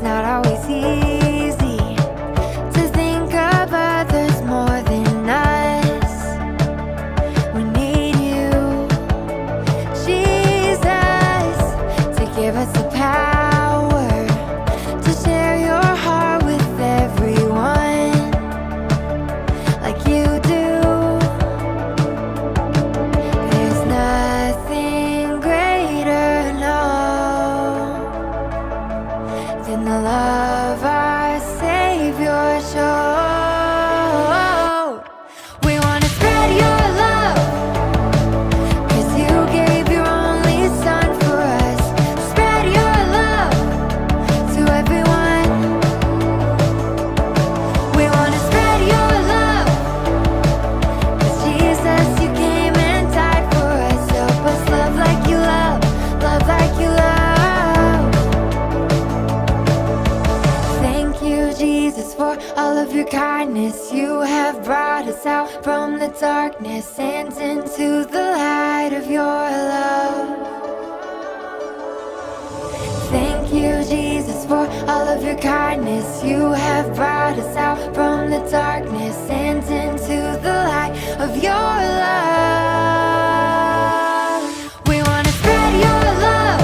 It's not always easy to think of others more than us. We need you, Jesus, to give us the power to share your heart with everyone like you do. There's nothing greater, no, than the love our Savior showed. We want to spread your love, 'cause you gave your only Son for us. Spread your love to everyone. We want to spread your love, 'cause Jesus, you came and died for us. Help us love like you love, love like you love. Thank you, Jesus, for all of your kindness. You have brought us out from the darkness and into the light of your love. Thank you, Jesus, for all of your kindness. You have brought us out from the darkness and into the light of your love. We want to spread your love,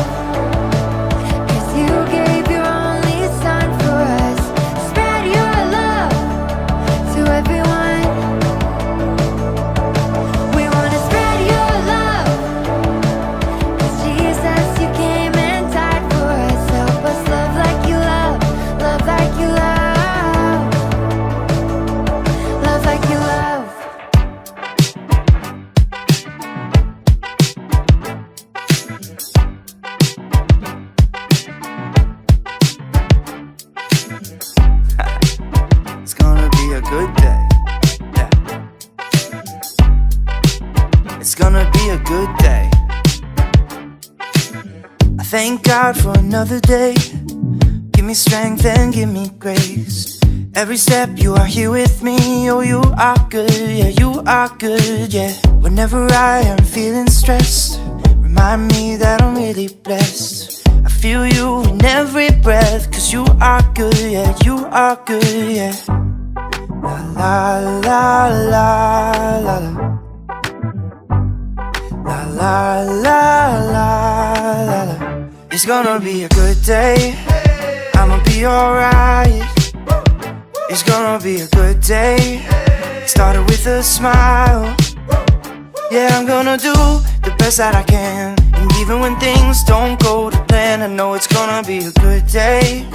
'cause you gave your only Son for us. Spread your love to everyone. We want to spread your love, 'cause Jesus, you came and died for us. Help us love like you love, love like you love, love like you love. It's gonna be a good day. Yeah. It's gonna be a good day. I thank God for another day. Give me strength and give me grace. Every step you are here with me. Oh, you are good, yeah, you are good, yeah. Whenever I am feeling stressed, remind me that I'm really blessed. I feel you in every breath, 'cause you are good, yeah, you are good, yeah. La la la la la la. La la la la la la. It's gonna be a good day. I'ma be alright. It's gonna be a good day. Started with a smile. Yeah, I'm gonna do the best that I can. And even when things don't go to plan, I know it's gonna be a good day.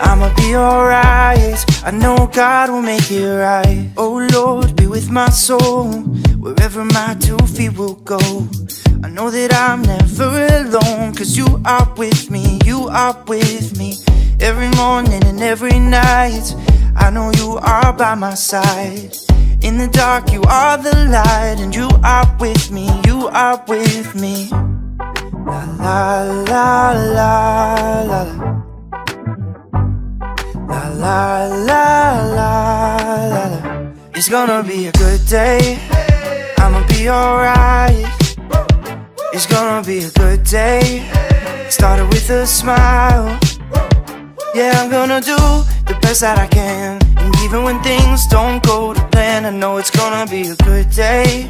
I'ma be alright. I know God will make it right. Oh Lord, be with my soul, wherever my 2 feet will go. I know that I'm never alone, 'cause you are with me, you are with me. Every morning and every night, I know you are by my side. In the dark, you are the light, and you are with me, you are with me. La la la la la la. La la la la la la. It's gonna be a good day. I'ma be alright. It's gonna be a good day. Started with a smile. Yeah, I'm gonna do the best that I can. And even when things don't go to plan, I know it's gonna be a good day.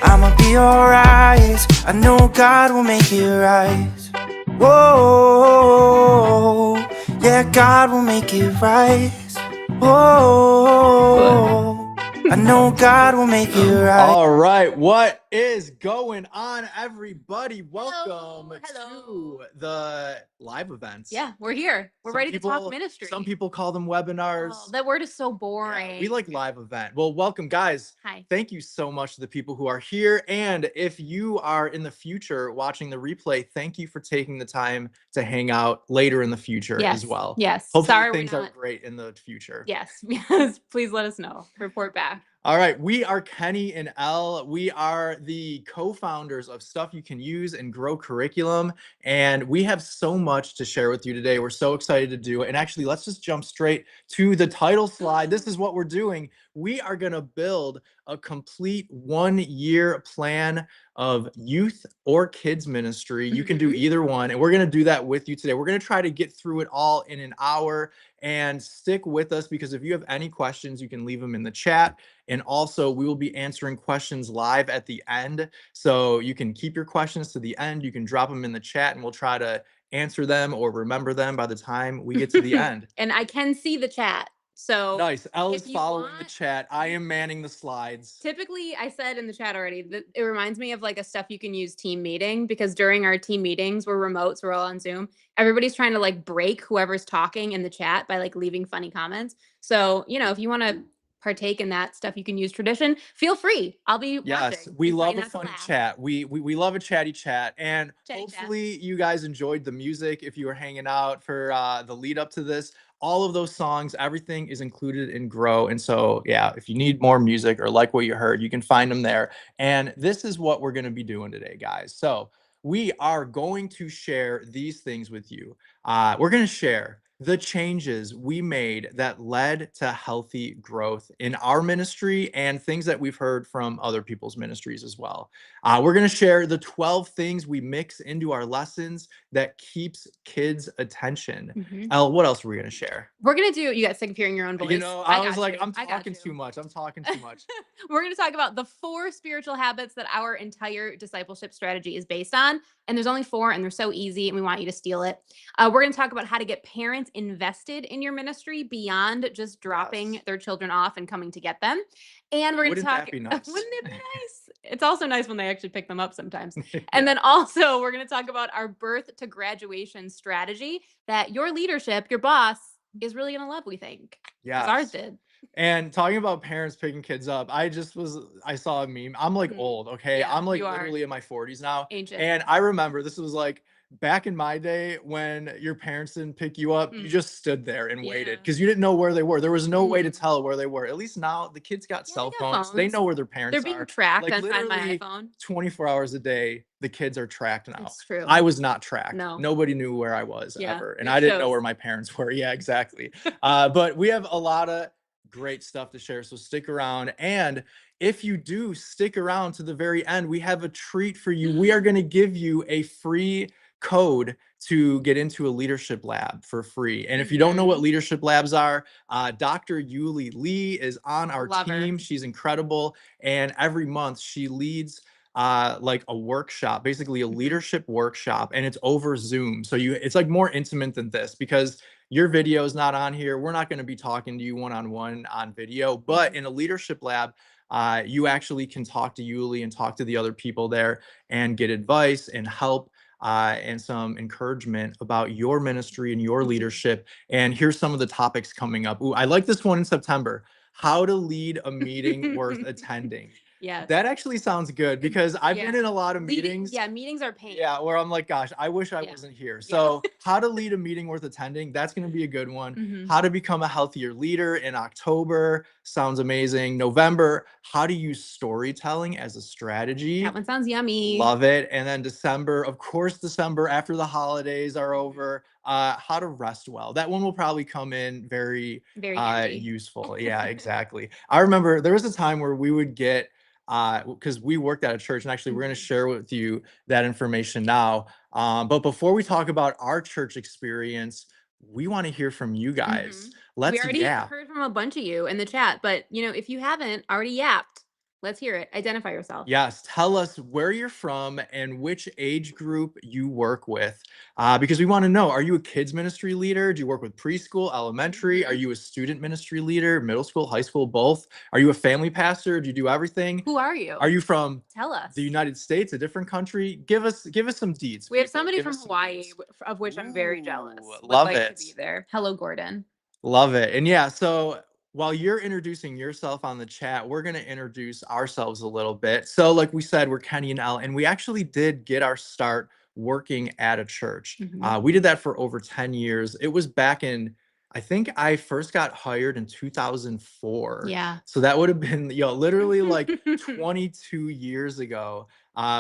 I'ma be alright. I know God will make it right. Whoa, yeah, God will make it right. Whoa, I know God will make it right. All right, what is going on, everybody? Welcome Hello. to the live events. Yeah, we're here. We're ready to talk ministry. Some people call them webinars. Oh, that word is so boring. Yeah, we like live event. Well, welcome, guys. Hi. Thank you so much to the people who are here. And if you are in the future watching the replay, thank you for taking the time to hang out later in the future Yes. as well. Yes. Hopefully Sorry, things we're are not. great in the future. Yes. Yes. Please let us know. Report back. All right, we are Kenny and Elle. We are the co-founders of Stuff You Can Use and Grow Curriculum, and we have so much to share with you today. We're so excited to do it. And actually, let's just jump straight to the title slide. This is what we're doing. We are going to build a complete 1 year plan of youth or kids ministry. You can do either one. And we're going to do that with you today. We're going to try to get through it all in an hour, and stick with us, because if you have any questions, you can leave them in the chat. And also, we will be answering questions live at the end. So you can keep your questions to the end. You can drop them in the chat and we'll try to answer them or remember them by the time we get to the end. And I can see the chat. So Nice. Elle is if you following the want- chat. I am manning the slides. typically, I said in the chat already that it reminds me of like a stuff you can use team meeting, because during our team meetings, we're remote, so we're all on Zoom. Everybody's trying to like break whoever's talking in the chat by like leaving funny comments. So, if you want to partake in that stuff, you can use tradition. Feel free. I'll be Yes, watching we and try love a not to funny laugh. chat. We love a chatty chat, and Chatty chat. hopefully you guys enjoyed the music. If you were hanging out for the lead up to this, all of those songs, everything is included in Grow. And so, yeah, if you need more music or like what you heard, you can find them there. And this is what we're going to be doing today, guys. So we are going to share these things with you. We're going to share the changes we made that led to healthy growth in our ministry, and things that we've heard from other people's ministries as well. We're going to share the 12 things we mix into our lessons that keeps kids' attention. Mhm. Elle, what else are we going to share? We're gonna do. You got sick of hearing your own voice. I was got like, you. I'm I got talking you. too much. I'm talking too much. We're going to talk about the 4 spiritual habits that our entire discipleship strategy is based on. And there's only 4, and they're so easy, and we want you to steal it. We're going to talk about how to get parents invested in your ministry beyond just dropping Yes. their children off and coming to get them. And we're going to Wouldn't talk. that be nice? Wouldn't it be nice? It's also nice when they actually pick them up sometimes. And then also, we're going to talk about our birth to graduation strategy that your leadership, your boss, is really going to love, we think. Because ours Yes. did. And talking about parents picking kids up, I saw a meme. I'm like Mhm. old, okay? Yeah, I'm like you are. literally in my 40s now. Ancient. And I remember this was like back in my day when your parents didn't pick you up, you just stood there and waited Yeah. because you didn't know where they were. There was no way to Mhm. tell where they were. At least now the kids got Yeah, cell they got phones. They phones. know where their parents They're are. being tracked Like on Find My literally iPhone. 24 hours a day, the kids are tracked now. It's true. I was not tracked. No. Nobody knew where I was Yeah, ever. And it I didn't know shows. where my parents were. Yeah, exactly. But we have a lot of great stuff to share. So stick around. And if you do stick around to the very end, we have a treat for you. We are going to give you a free code to get into a leadership lab for free. And if you don't know what leadership labs are, Dr. Yuli Lee is on our Love her. team. She's incredible. And every month she leads like a workshop, basically a leadership workshop, and it's over Zoom. So it's like more intimate than this, because your video is not on here. We're not going to be talking to you one-on-one on video, but in a leadership lab, you actually can talk to Yuli and talk to the other people there and get advice and help and some encouragement about your ministry and your leadership. And here's some of the topics coming up. Ooh, I like this one in September: how to lead a meeting worth attending. Yes. That actually sounds good, because I've been Yeah. in a lot of meetings. Yeah, meetings are pain. Yeah, where I'm like, gosh, I wish I Yeah. wasn't here. Yeah. So how to lead a meeting worth attending, that's going to be a good one. Mhm. How to become a healthier leader in October, sounds amazing. November, how to use storytelling as a strategy. That one sounds yummy. Love it. And then December, of course, December after the holidays are over, how to rest well. That one will probably come in very Very handy. useful. Yeah, exactly. I remember there was a time where we would get because we worked at a church, and actually we're going to share with you that information now. But before we talk about our church experience, we want to hear from you guys. We Let's already yap. heard from a bunch of you in the chat, but if you haven't already yapped, let's hear it. Identify yourself. Yes, tell us where you're from and which age group you work with, because we want to know: are you a kids ministry leader? Do you work with preschool, elementary? Are you a student ministry leader, middle school, high school, both? Are you a family pastor? Do you do everything? Who are you? Are you from Tell us. the United States, a different country? Give us some deeds. We have people. somebody Give from us some Hawaii, deeds. of which I'm very jealous. Ooh, Would love like it. to be there. Hello, Gordon. Love it. And yeah, so while you're introducing yourself on the chat, we're going to introduce ourselves a little bit. So like we said, we're Kenny and Elle, and we actually did get our start working at a church. We did that for over 10 years. It was back in, I think I first got hired in 2004. Yeah. So that would have been, literally like 22 years ago.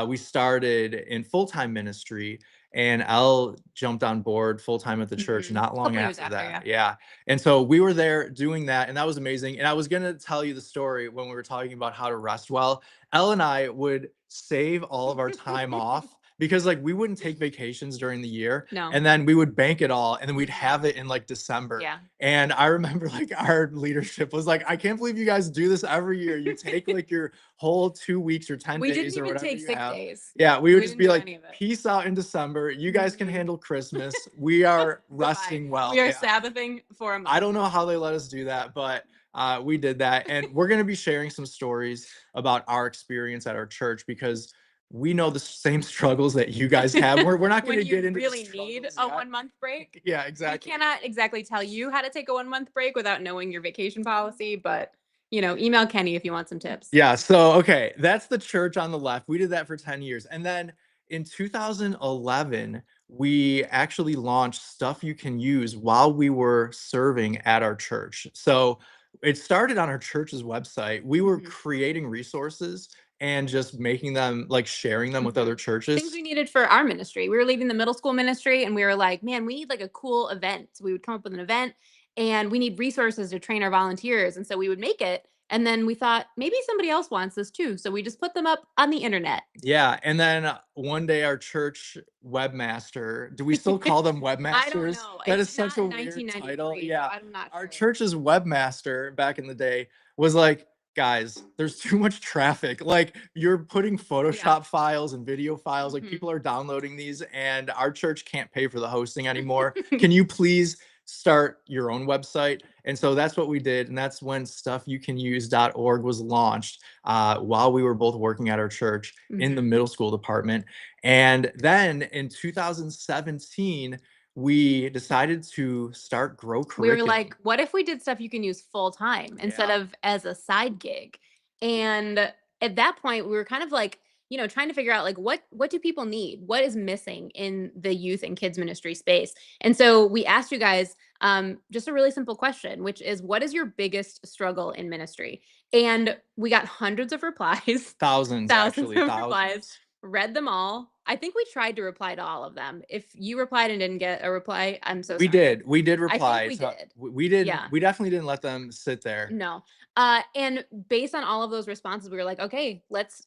We started in full-time ministry. and Elle jumped on board full time at the church not long Couple years after after, that. Yeah. And so we were there doing that, and that was amazing. And I was gonna tell you the story when we were talking about how to rest well. Elle and I would save all of our time off because like we wouldn't take vacations during the year, No. and then we would bank it all, and then we'd Mhm. have it in like December. Yeah. And I remember like our leadership was like, I can't believe you guys do this every year. You take like your whole 2 weeks or 10 We days didn't or even whatever take you sick have. days. Yeah, we would We just didn't be do like, any of it. peace out in December. You guys can Mhm. handle Christmas. We are Bye-bye. resting well. We are Yeah. Sabbathing for a month. I don't know how they let us do that, but we did that. And we're going to be sharing some stories about our experience at our church because we know the same struggles that you guys have. We're not going When to get you into the really need struggles a yet. 1 month break. Yeah, We exactly. cannot exactly tell you how to take a 1 month break without knowing your vacation policy, but email Kenny if you want some tips. Yeah, so okay, that's the church on the left. We did that for 10 years. And then in 2011, we actually launched stuff you can use while we were serving at our church. So it started on our church's website. We were Mhm. creating resources and just making them like sharing them with other Things churches. we needed for our ministry. We were leaving the middle school ministry and we were like, man, we need like a cool event. So we would come up with an event and we need resources to train our volunteers. And so we would make it. And then we thought maybe somebody else wants this too. So we just put them up on the internet. Yeah, and then one day our church webmaster, do we still call them I don't webmasters? know. That It's is such not a weird title. 1993, Yeah. so I'm not Our sure. church's webmaster back in the day was like, guys, there's too much traffic. Like you're putting Photoshop files and video files, like Mhm. people are downloading these and our church can't pay for the hosting anymore. Can you please start your own website? And so that's what we did. And that's when stuffyoucanuse.org was launched while we were both working at our church in the Mhm. middle school department. And then in 2017, we decided to start Grow We were Curriculum. like, what if we did stuff you can use full time instead Yeah. of as a side gig? And at that point, we were kind of like, trying to figure out like what do people need? What is missing in the youth and kids ministry space? And so we asked you guys just a really simple question, which is, what is your biggest struggle in ministry? And we got hundreds of replies, Thousands, thousands actually, of replies. thousands. Read them all. I think we tried to reply to all of them. If you replied and didn't get a reply, I'm so We sorry. did. We did I think reply. we So did. we didn't. Yeah. We definitely didn't let them sit there. No. And based on all of those responses, we were like, okay, let's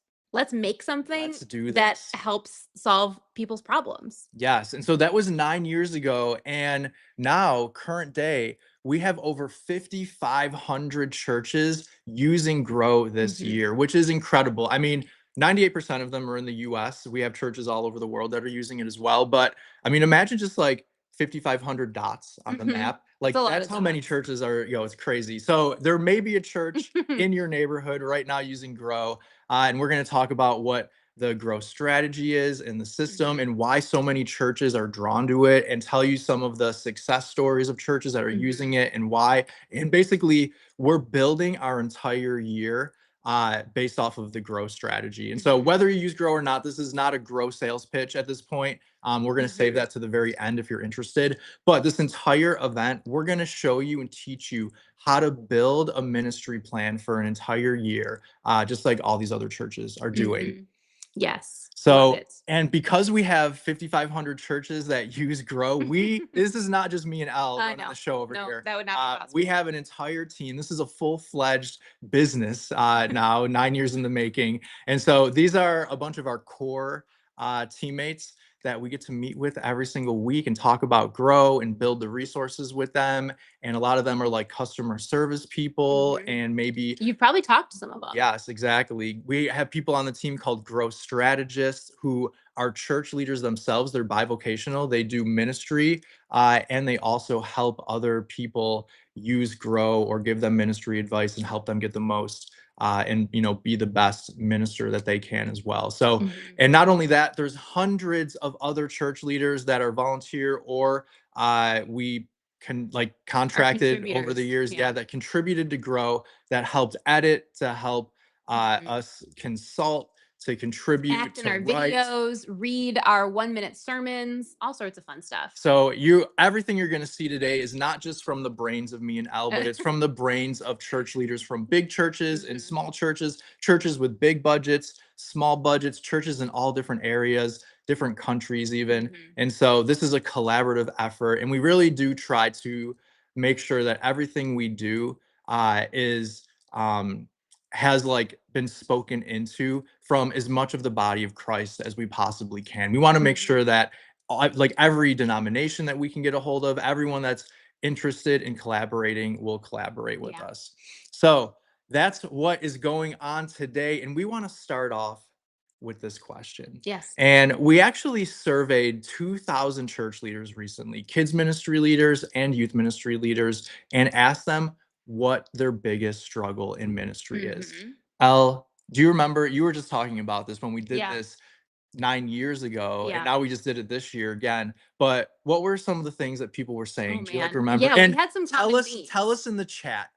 make something Let's do that this. helps solve people's problems. Yes. And so that was 9 years ago. And now, current day, we have over 5,500 churches using Grow this Mhm. year, which is incredible. I mean, 98% of them are in the US. We have churches all over the world that are using it as well. But I mean, imagine just like 5,500 dots on the Mhm. map. That's Like a lot that's of how many dots. churches are, it's crazy. So there may be a church in your neighborhood right now using Grow. And we're going to talk about what the growth strategy is and the system Mhm. and why so many churches are drawn to it and tell you some of the success stories of churches that are Mhm. using it and why. And basically, we're building our entire year based off of the grow strategy. And so Mhm. whether you use grow or not, this is not a grow sales pitch at this point. We're going to save Mhm. that to the very end if you're interested. But this entire event, we're going to show you and teach you how to build a ministry plan for an entire year, just like all these other churches are doing. Mhm. Yes. Love So, it. and because we have 5,500 churches that use Grow, this is not just me and Elle running No. the show over No, here. that would not be We possible. have an entire team. This is a full-fledged business now, 9 years in the making. And so these are a bunch of our core teammates that we get to meet with every single week and talk about Grow and build the resources with them. And a lot of them are like customer service people Mhm. and maybe You've probably talked to some of them. Yes, exactly. We have people on the team called growth strategists who are church leaders themselves. They're bivocational. They do ministry, and they also help other people use grow or give them ministry advice and help them get the most and be the best minister that they can as well. So, Mhm. and not only that, there's hundreds of other church leaders that are volunteer or we can like contracted over the contributors, years, yeah. that contributed to grow, that helped edit, to help Mhm. us consult, to contribute, Act in to our write. videos, read our 1-minute sermons, all sorts of fun stuff. So everything you're going to see today is not just from the brains of me and Elle, but it's from the brains of church leaders from big churches and Mhm. small churches, churches with big budgets, small budgets, churches in all different areas, different countries even. Mhm. And so this is a collaborative effort, and we really do try to make sure that everything we do is has like been spoken into from as much of the body of Christ as we possibly can. We want to make sure Mhm. that like every denomination that we can get a hold of, everyone that's interested in collaborating will collaborate with Yeah. us. So that's what is going on today. And we want to start off with this question. Yes. And we actually surveyed 2,000 church leaders recently, kids ministry leaders and youth ministry leaders, and asked them what their biggest struggle in ministry is. Mhm. Elle, do you remember? You were just talking about this when we did Yeah. this 9 years ago, and Yeah. now we just did it this year again. But what were some of the things that people were Oh saying? Do you like man. remember? Yeah, we And had some tell common tell themes. us in the chat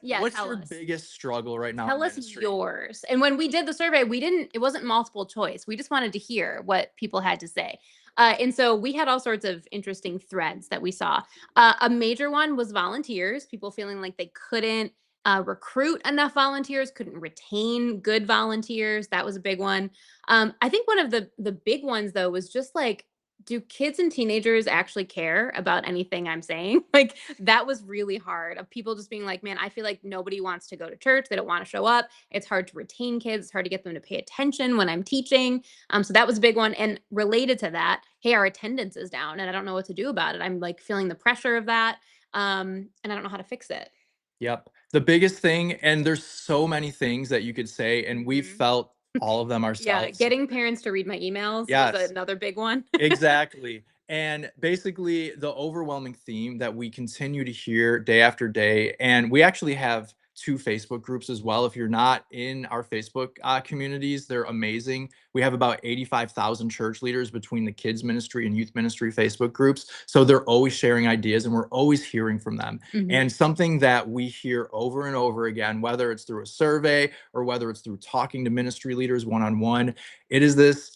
Yeah, what's tell your us. biggest struggle right now in Tell us ministry? yours. And when we did the survey, it wasn't multiple choice. We just wanted to hear what people had to say. And so we had all sorts of interesting threads that we saw. A major one was volunteers, people feeling like they couldn't recruit enough volunteers, couldn't retain good volunteers. That was a big one. I think one of the big ones though was just like, do kids and teenagers actually care about anything I'm saying? Like that was really hard of people just being like, man, I feel like nobody wants to go to church. They don't want to show up. It's hard to retain kids. It's hard to get them to pay attention when I'm teaching. So that was a big one. And related to that, hey, our attendance is down and I don't know what to do about it. I'm like feeling the pressure of that. And I don't know how to fix it. Yep. The biggest thing, and there's so many things that you could say, and we've Mhm. felt all of them Yeah. ourselves. Getting parents to read my emails was Yes. another big one. Exactly. And basically, the overwhelming theme that we continue to hear day after day, and we actually have two Facebook groups as well. If you're not in our Facebook communities, they're amazing. We have about 85,000 church leaders between the kids ministry and youth ministry Facebook groups. So they're always sharing ideas and we're always hearing from them. Mhm. And something that we hear over and over again, whether it's through a survey or whether it's through talking to ministry leaders one on one, it is this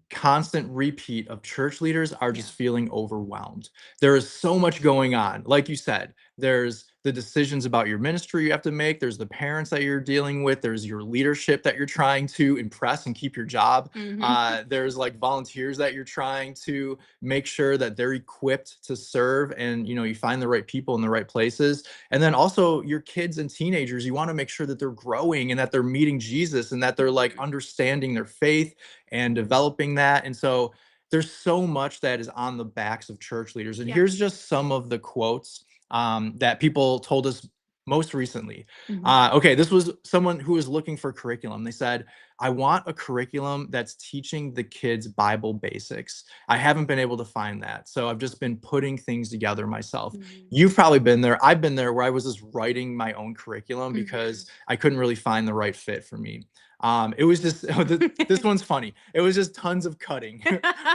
constant repeat of church leaders are Yeah. just feeling overwhelmed. There is so much going on. Like you said, there's the decisions about your ministry you have to make, there's the parents that you're dealing with, there's your leadership that you're trying to impress and keep your job. Mhm. There's like volunteers that you're trying to make sure that they're equipped to serve, and you find the right people in the right places. And then also your kids and teenagers, you want to make sure that they're growing and that they're meeting Jesus and that they're like Mhm. understanding their faith and developing that. And so there's so much that is on the backs of church leaders. And Yeah. here's just some of the quotes that people told us most recently. Mhm. Okay, this was someone who was looking for curriculum. They said, I want a curriculum that's teaching the kids Bible basics. I haven't been able to find that. So I've just been putting things together myself. Mhm. You've probably been there. I've been there where I was just writing my own curriculum Mhm. because I couldn't really find the right fit for me. It was just this one's funny. It was just tons of cutting,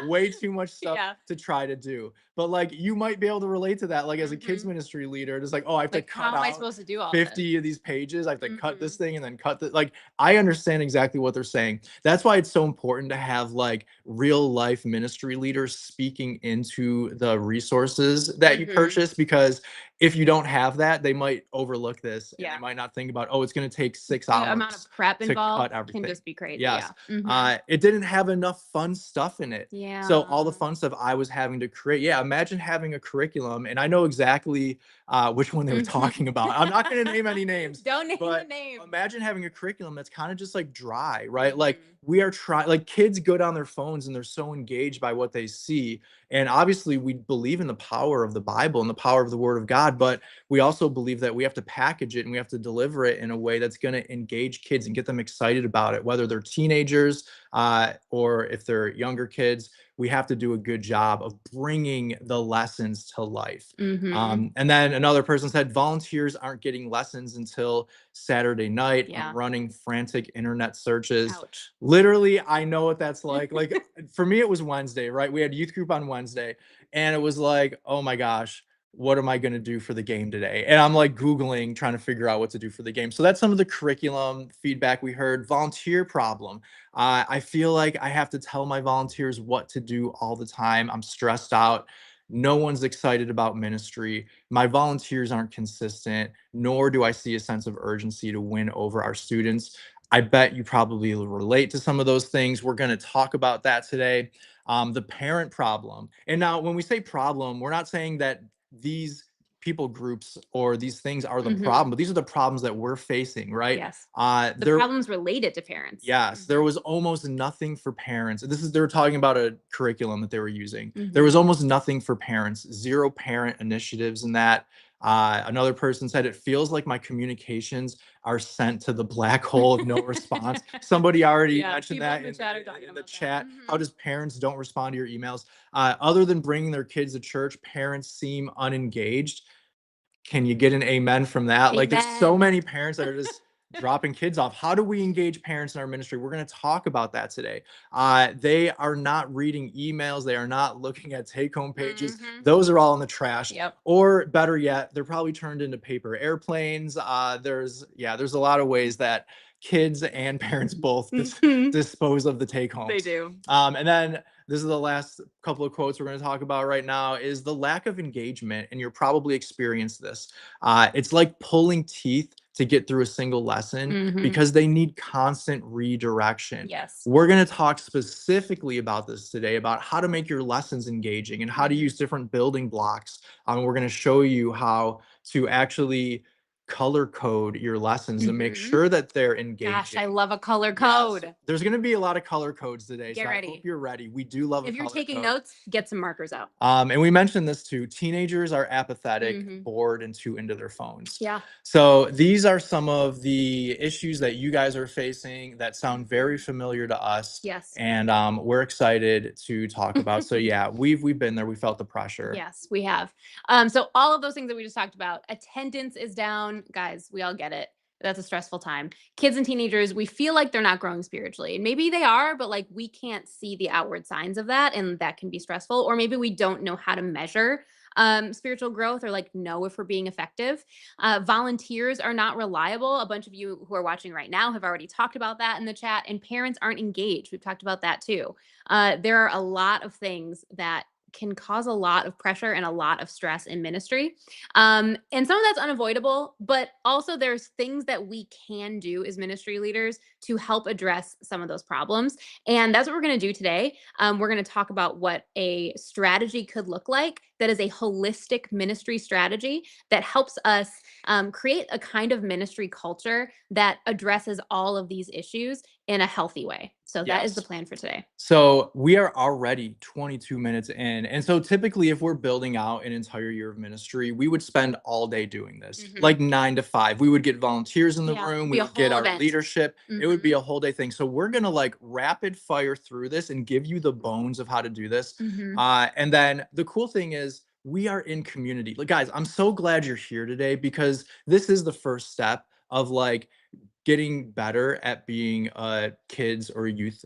way too much stuff Yeah. to try to do. But like you might be able to relate to that. Like as a kids Mhm. ministry leader, it's like, oh, I have to Like, cut how am I out supposed to do all this? 50 of these pages. I have to cut this Mhm. thing and then cut the like I understand exactly what they're saying. That's why it's so important to have like real life ministry leaders speaking into the resources that you Mhm. purchase, because if you don't have that, they might overlook this and they Yeah. might not think about, oh, it's going to take six The amount of hours prep to cut involved can everything. just be crazy. Yeah. Yes. Mhm. It didn't have enough fun stuff in it. So all the Yeah. fun stuff I was having to create. Yeah, imagine having a curriculum, and I know exactly which one they were talking Mhm. about. I'm not going to name any names, Don't name the but name. imagine having a curriculum that's kind of just like dry, right? Like Mhm. we are trying, like kids go down their phones and they're so engaged by what they see. And obviously, we believe in the power of the Bible and the power of the Word of God, but we also believe that we have to package it and we have to deliver it in a way that's going to engage kids and get them excited about it, whether they're teenagers or if they're younger kids. We have to do a good job of bringing the lessons to life. Mhm. And then another person said volunteers aren't getting lessons until Saturday night. I'm Yeah. running frantic internet searches. Ouch. Literally, I know what that's like. Like for me, it was Wednesday, right? We had youth group on Wednesday, and it was like, oh my gosh, what am I going to do for the game today? And I'm like Googling, trying to figure out what to do for the game. So that's some of the curriculum feedback we heard. Volunteer problem. I feel like I have to tell my volunteers what to do all the time. I'm stressed out. No one's excited about ministry. My volunteers aren't consistent, nor do I see a sense of urgency to win over our students. I bet you probably relate to some of those things. We're going to talk about that today. The parent problem. And now, when we say problem, we're not saying that these people groups or these things are the problem, but these are the problems that we're facing, right? Yes. The There, problems related to parents. yes, there was almost nothing for parents. This is, they were talking about a curriculum that they were using. There Mhm. was almost nothing for parents, zero parent initiatives in that. Another person said, it feels like my communications are sent to the black hole of no response. Somebody already Yeah, mentioned people that in the chat are talking in the about that. chat. How Mhm. does parents don't respond to your emails? Other than bringing their kids to church, parents seem unengaged. Can you get an amen from that? Like, there's so Amen. many parents that are just dropping kids off. How do we engage parents in our ministry? We're going to talk about that today. They are not reading emails. They are not looking at take-home pages. Mhm. Those are all in the trash. Yep. Or better yet, they're probably turned into paper airplanes. There's a lot of ways that kids and parents both Mhm. dispose of the take-homes. They do. And then this is the last couple of quotes we're going to talk about right now, is the lack of engagement. And you're probably experienced this. It's like pulling teeth to get through a single lesson Mhm. because they need constant redirection. Yes. We're going to talk specifically about this today, about how to make your lessons engaging and how to use different building blocks. We're going to show you how to actually color code your lessons and make Mhm. sure that they're engaging. Gosh, I love a color Yes. code. There's going to be a lot of color codes today, Get so I ready. hope you're ready. We do love If a you're color taking code. notes, get some markers out. And we mentioned this too. Teenagers are apathetic, Mhm. bored, and too into their phones. Yeah. So these are some of the issues that you guys are facing that sound very familiar to us. Yes. And we're excited to talk about. So yeah, we've been there. We felt the pressure. Yes, we have. So all of those things that we just talked about, attendance is down. Guys, we all get it. That's a stressful time. Kids and teenagers, we feel like they're not growing spiritually. And maybe they are, but like we can't see the outward signs of that. And that can be stressful. Or maybe we don't know how to measure spiritual growth or like know if we're being effective. Volunteers are not reliable. A bunch of you who are watching right now have already talked about that in the chat. And parents aren't engaged. We've talked about that too. There are a lot of things that can cause a lot of pressure and a lot of stress in ministry. And some of that's unavoidable, but also there's things that we can do as ministry leaders to help address some of those problems. And that's what we're going to do today. We're going to talk about what a strategy could look like that is a holistic ministry strategy that helps us create a kind of ministry culture that addresses all of these issues in a healthy way. So that is the Yes. plan for today. So we are already 22 minutes in. And so typically, if we're building out an entire year of ministry, we would spend all day doing this, like 9 to 5. We would get volunteers in the Yeah, room. be We a would get whole our event. leadership. It would be a whole day thing. So we're going to like rapid fire through this and give you the bones of how to do this. And then the cool thing is, we are in community. Like, guys, I'm so glad you're here today, because this is the first step of like getting better at being a kids or youth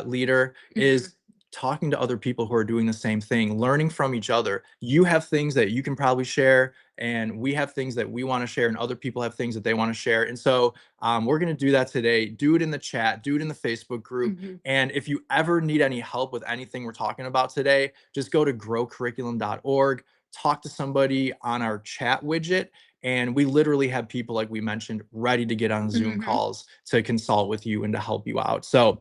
leader, is talking to other people who are doing the same thing, learning from each other. You have things that you can probably share, and we have things that we want to share, and other people have things that they want to share. And so we're going to do that today. Do it in the chat, do it in the Facebook group. And if you ever need any help with anything we're talking about today, just go to growcurriculum.org, talk to somebody on our chat widget. And we literally have people, like we mentioned, ready to get on Zoom calls to consult with you and to help you out. So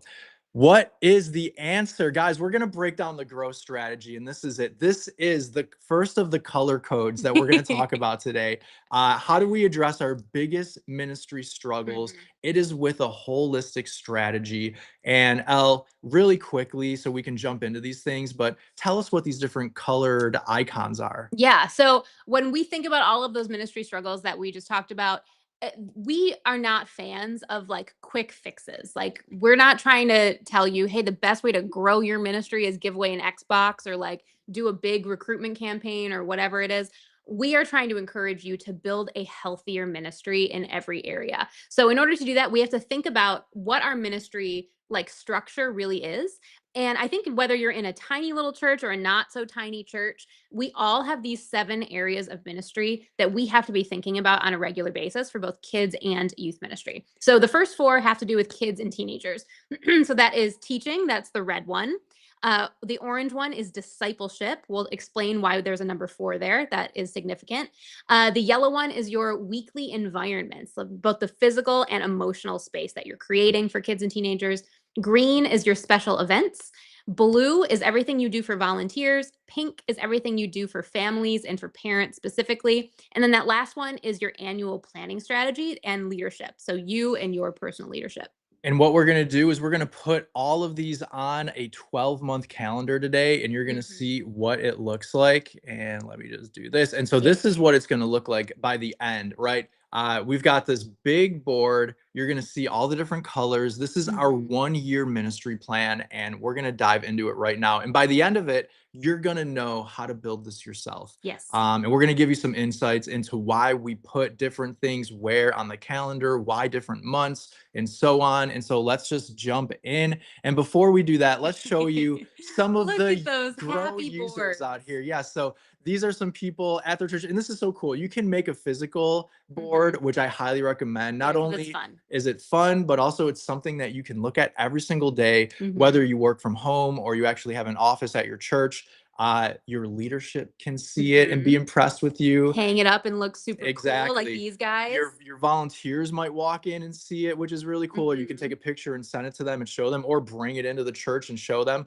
what is the answer? Guys, we're going to break down the growth strategy, and this is it. This is the first of the color codes that we're going to talk about today. How do we address our biggest ministry struggles? It is with a holistic strategy. And Elle, really quickly, so we can jump into these things, but tell us what these different colored icons are. Yeah. So when we think about all of those ministry struggles that we just talked about, we are not fans of like quick fixes. Like, we're not trying to tell you, hey, the best way to grow your ministry is give away an Xbox or like do a big recruitment campaign or whatever it is. We are trying to encourage you to build a healthier ministry in every area. So in order to do that, we have to think about what our ministry like structure really is. And I think whether you're in a tiny little church or a not so tiny church, we all have these 7 areas of ministry that we have to be thinking about on a regular basis for both kids and youth ministry. So the first 4 have to do with kids and teenagers. So that is teaching, that's the red one. The orange one is discipleship. We'll explain why there's a number 4 there. That is significant. The yellow one is your weekly environments, so both the physical and emotional space that you're creating for kids and teenagers. Green is your special events. Blue is everything you do for volunteers. Pink is everything you do for families and for parents specifically. And then that last one is your annual planning strategy and leadership. So you and your personal leadership. And what we're going to do is we're going to put all of these on a 12-month calendar today, and you're going to see what it looks like. And let me just do this. And so this is what it's going to look like by the end, right? We've got this big board. You're going to see all the different colors. This is our 1-year ministry plan, and we're going to dive into it right now. And by the end of it, you're going to know how to build this yourself. Yes. And we're going to give you some insights into why we put different things where on the calendar, why different months, and so on. And so let's just jump in. And before we do that, let's show you some of Look the at those grow happy users boards. out here. Yeah. So these are some people at their church, and this is so cool. You can make a physical board, which I highly recommend. Not 'cause it's only fun. is it fun, but also it's something that you can look at every single day, whether you work from home or you actually have an office at your church. Your leadership can see it and be impressed with you. Hang it up and look super cool like Exactly. these guys. Your volunteers might walk in and see it, which is really cool. Or you can take a picture and send it to them and show them, or bring it into the church and show them.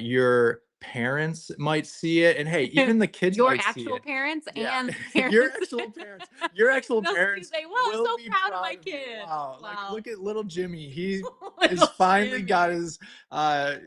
Your parents might see it, and hey, even the kids Your might see actual it. parents Yeah. and Your parents. actual parents. Your actual They'll parents say, "Whoa, I'm will so be proud of my of you." kid." Wow. Like, Wow. look at little Jimmy. He has Little finally got Jimmy. his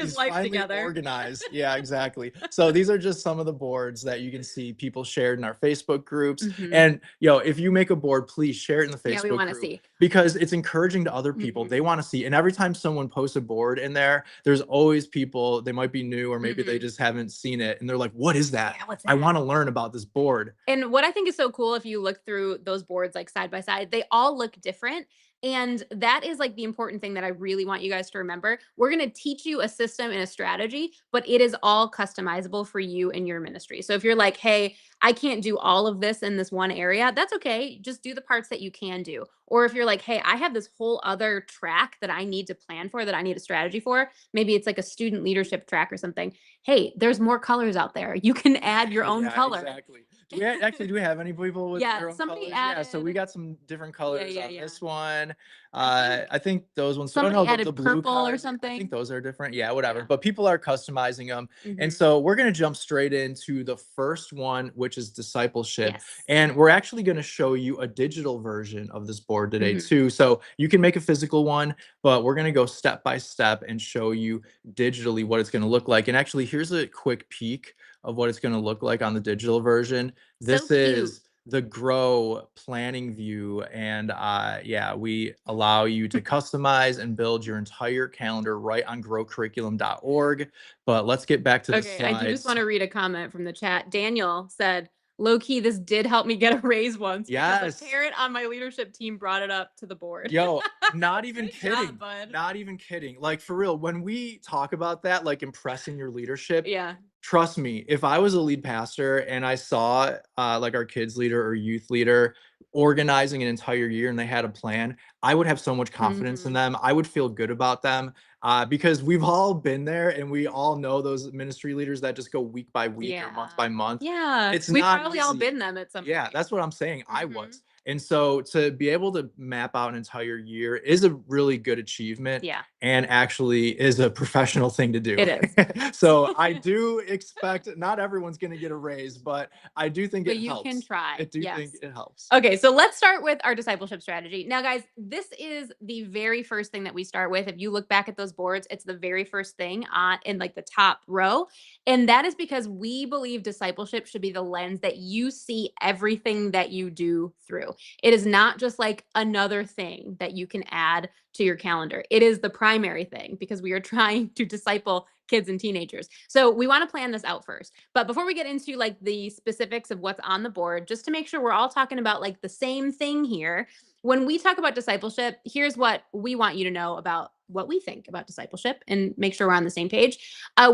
he's life finally together. organized. Yeah, exactly. So these are just some of the boards that you can see people shared in our Facebook groups. And if you make a board, please share it in the Facebook Yeah, we want to group, see. because it's encouraging to other people. They want to see. And every time someone posts a board in there, there's always people, they might be new, or maybe they just haven't seen it, and they're like, what is that? Yeah, what's I that? want to learn about this board. And what I think is so cool, if you look through those boards like side by side, they all look different. And that is like the important thing that I really want you guys to remember. We're going to teach you a system and a strategy, but it is all customizable for you and your ministry. So if you're like, hey, I can't do all of this in this one area, that's okay. Just do the parts that you can do. Or if you're like, hey, I have this whole other track that I need to plan for, that I need a strategy for. Maybe it's like a student leadership track or something. Hey, there's more colors out there. You can add your own Yeah, color. exactly. Do we have any people with Yeah, their own somebody colors? Yeah, so we added- got some different colors yeah, on yeah. this one. I I think those ones. Oh somebody no, added the blue purple or cards, I something. think those are different. Yeah, whatever. Yeah. But people are customizing them, and so we're gonna jump straight into the first one, which is discipleship. Yes. And we're actually gonna show you a digital version of this board today too. So you can make a physical one, but we're gonna go step by step and show you digitally what it's gonna look like. And actually, here's a quick peek of what it's going to look like on the digital version. This is the Grow planning view. And yeah, we allow you to customize and build your entire calendar right on growcurriculum.org. But let's get back to the slides. I do just want to read a comment from the chat. Daniel said, low key, this did help me get a raise once because a parent on my leadership team brought it up to the board. Yo, not even kidding. Job, bud. Not even kidding. Like, for real, when we talk about that, like impressing your leadership, Yeah. trust me, if I was a lead pastor and I saw like our kids leader or youth leader organizing an entire year and they had a plan, I would have so much confidence in them. I would feel good about them because we've all been there, and we all know those ministry leaders that just go week by week or month by month. Yeah. It's We've not probably all easy. been them at some Yeah, point. that's what I'm saying. I was. And so to be able to map out an entire year is a really good achievement. Yeah. And actually is a professional thing to do. It is. So I do expect not everyone's going to get a raise, but I do think it helps. But you can try. I do think it helps. Okay, so let's start with our discipleship strategy. Now, guys, this is the very first thing that we start with. If you look back at those boards, it's the very first thing in like the top row. And that is because we believe discipleship should be the lens that you see everything that you do through. It is not just like another thing that you can add to your calendar. It is the primary thing because we are trying to disciple kids and teenagers. So we want to plan this out first. But before we get into like the specifics of what's on the board, just to make sure we're all talking about like the same thing here, when we talk about discipleship, here's what we want you to know about what we think about discipleship and make sure we're on the same page.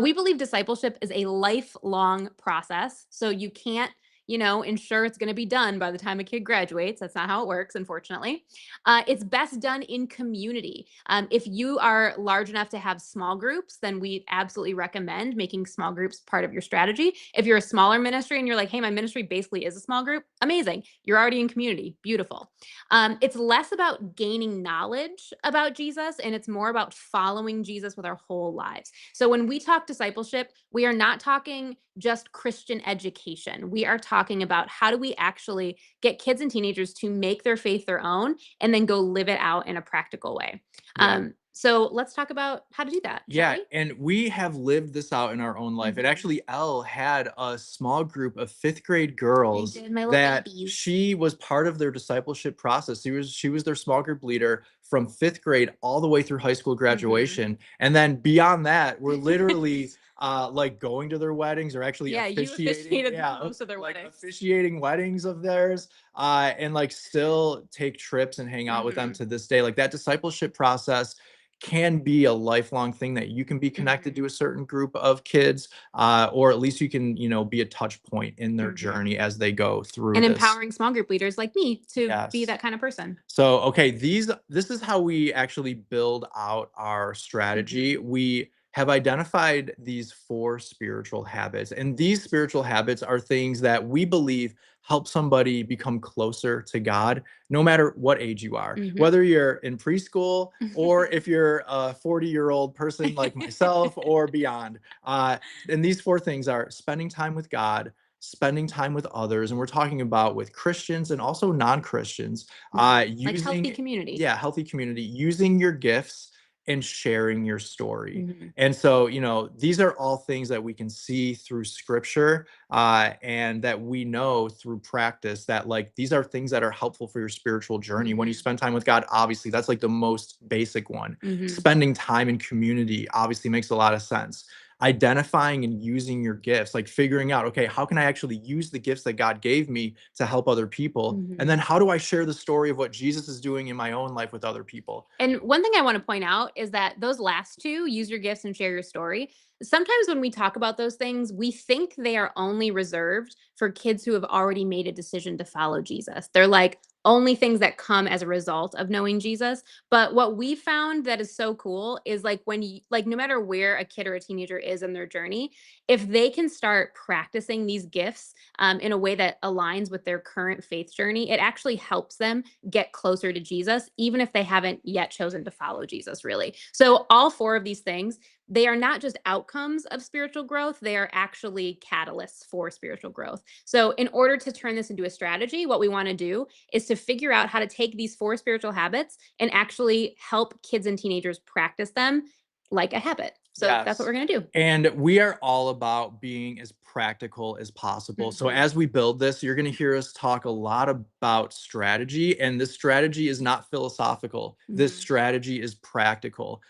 We believe discipleship is a lifelong process. So you can't ensure it's going to be done by the time a kid graduates. That's not how it works, unfortunately. It's best done in community. If you are large enough to have small groups, then we absolutely recommend making small groups part of your strategy. If you're a smaller ministry and you're like, hey, my ministry basically is a small group, amazing. You're already in community. Beautiful. It's less about gaining knowledge about Jesus and it's more about following Jesus with our whole lives. So when we talk discipleship, we are not talking just Christian education. We are talking about how do we actually get kids and teenagers to make their faith their own and then go live it out in a practical way. Yeah. So let's talk about how to do that. Shall Yeah, we? and we have lived this out in our own life. And Mhm. actually, Elle had a small group of fifth grade girls did, my little that babies. she was part of their discipleship process. She was their small group leader from fifth grade all the way through high school graduation. And then beyond that, we're literally like going to their weddings or actually Yeah, you officiating, officiated most of their like weddings. officiating weddings of theirs, and like still take trips and hang out with them to this day. Like that discipleship process can be a lifelong thing that you can be connected to a certain group of kids, or at least you can, be a touch point in their journey as they go through And this. empowering small group leaders like me to be Yes. that kind of person. So, okay, this is how we actually build out our strategy. We have identified these 4 spiritual habits, and these spiritual habits are things that we believe help somebody become closer to God, no matter what age you are, whether you're in preschool or if you're a 40-year-old person like myself or beyond. And these 4 things are spending time with God, spending time with others, and we're talking about with Christians and also non-Christians, Like using healthy community. yeah, healthy community, using your gifts and sharing your story. Mhm. And so, these are all things that we can see through scripture, and that we know through practice that like these are things that are helpful for your spiritual journey. When you spend time with God, obviously that's like the most basic one. Spending time in community obviously makes a lot of sense. Identifying and using your gifts, like figuring out, okay, how can I actually use the gifts that God gave me to help other people? And then how do I share the story of what Jesus is doing in my own life with other people? And one thing I want to point out is that those last 2, use your gifts and share your story. Sometimes when we talk about those things, we think they are only reserved for kids who have already made a decision to follow Jesus. They're like only things that come as a result of knowing Jesus. But what we found that is so cool is like when you like no matter where a kid or a teenager is in their journey, if they can start practicing these gifts in a way that aligns with their current faith journey, it actually helps them get closer to Jesus, even if they haven't yet chosen to follow Jesus, really. So, all 4 of these things, they are not just outcomes of spiritual growth, they are actually catalysts for spiritual growth. So, in order to turn this into a strategy, what we want to do is to figure out how to take these 4 spiritual habits and actually help kids and teenagers practice them like a habit. So, that's what Yes. we're going to do. And we are all about being as practical as possible. So as we build this, you're going to hear us talk a lot about strategy, and this strategy is not philosophical. This strategy is practical.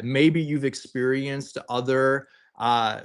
Maybe you've experienced other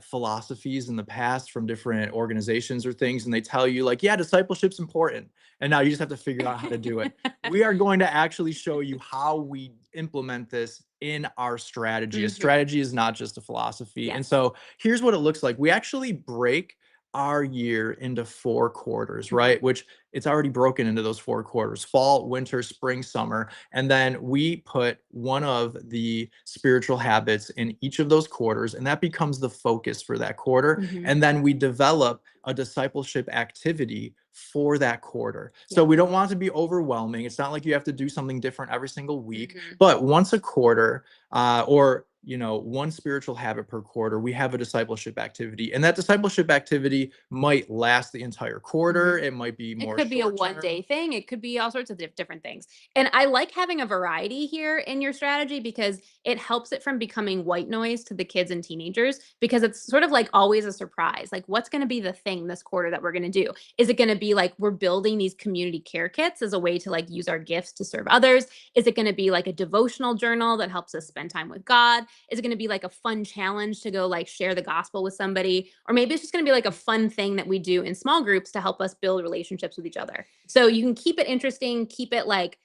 philosophies in the past from different organizations or things, and they tell you like, yeah, discipleship's important. And now you just have to figure out how to do it. We are going to actually show you how we implement this in our strategy. A strategy is not just a philosophy. And Yes. so here's what it looks like. We actually break our year into 4 quarters, right? Which it's already broken into those 4 quarters: fall, winter, spring, summer. And then we put one of the spiritual habits in each of those quarters, and that becomes the focus for that quarter. And then we develop a discipleship activity for that quarter. So we don't want it to be overwhelming. It's not like you have to do something different every single week, but once a quarter, or one spiritual habit per quarter, we have a discipleship activity, and that discipleship activity might last the entire quarter. It might be It more could be a short-term. one-day thing. It could be all sorts of different things. And I like having a variety here in your strategy because it helps it from becoming white noise to the kids and teenagers because it's sort of like always a surprise. Like, what's going to be the thing this quarter that we're going to do? Is it going to be like we're building these community care kits as a way to like use our gifts to serve others? Is it going to be like a devotional journal that helps us spend time with God? Is it going to be like a fun challenge to go like share the gospel with somebody? Or maybe it's just going to be like a fun thing that we do in small groups to help us build relationships with each other. So you can keep it interesting, keep it like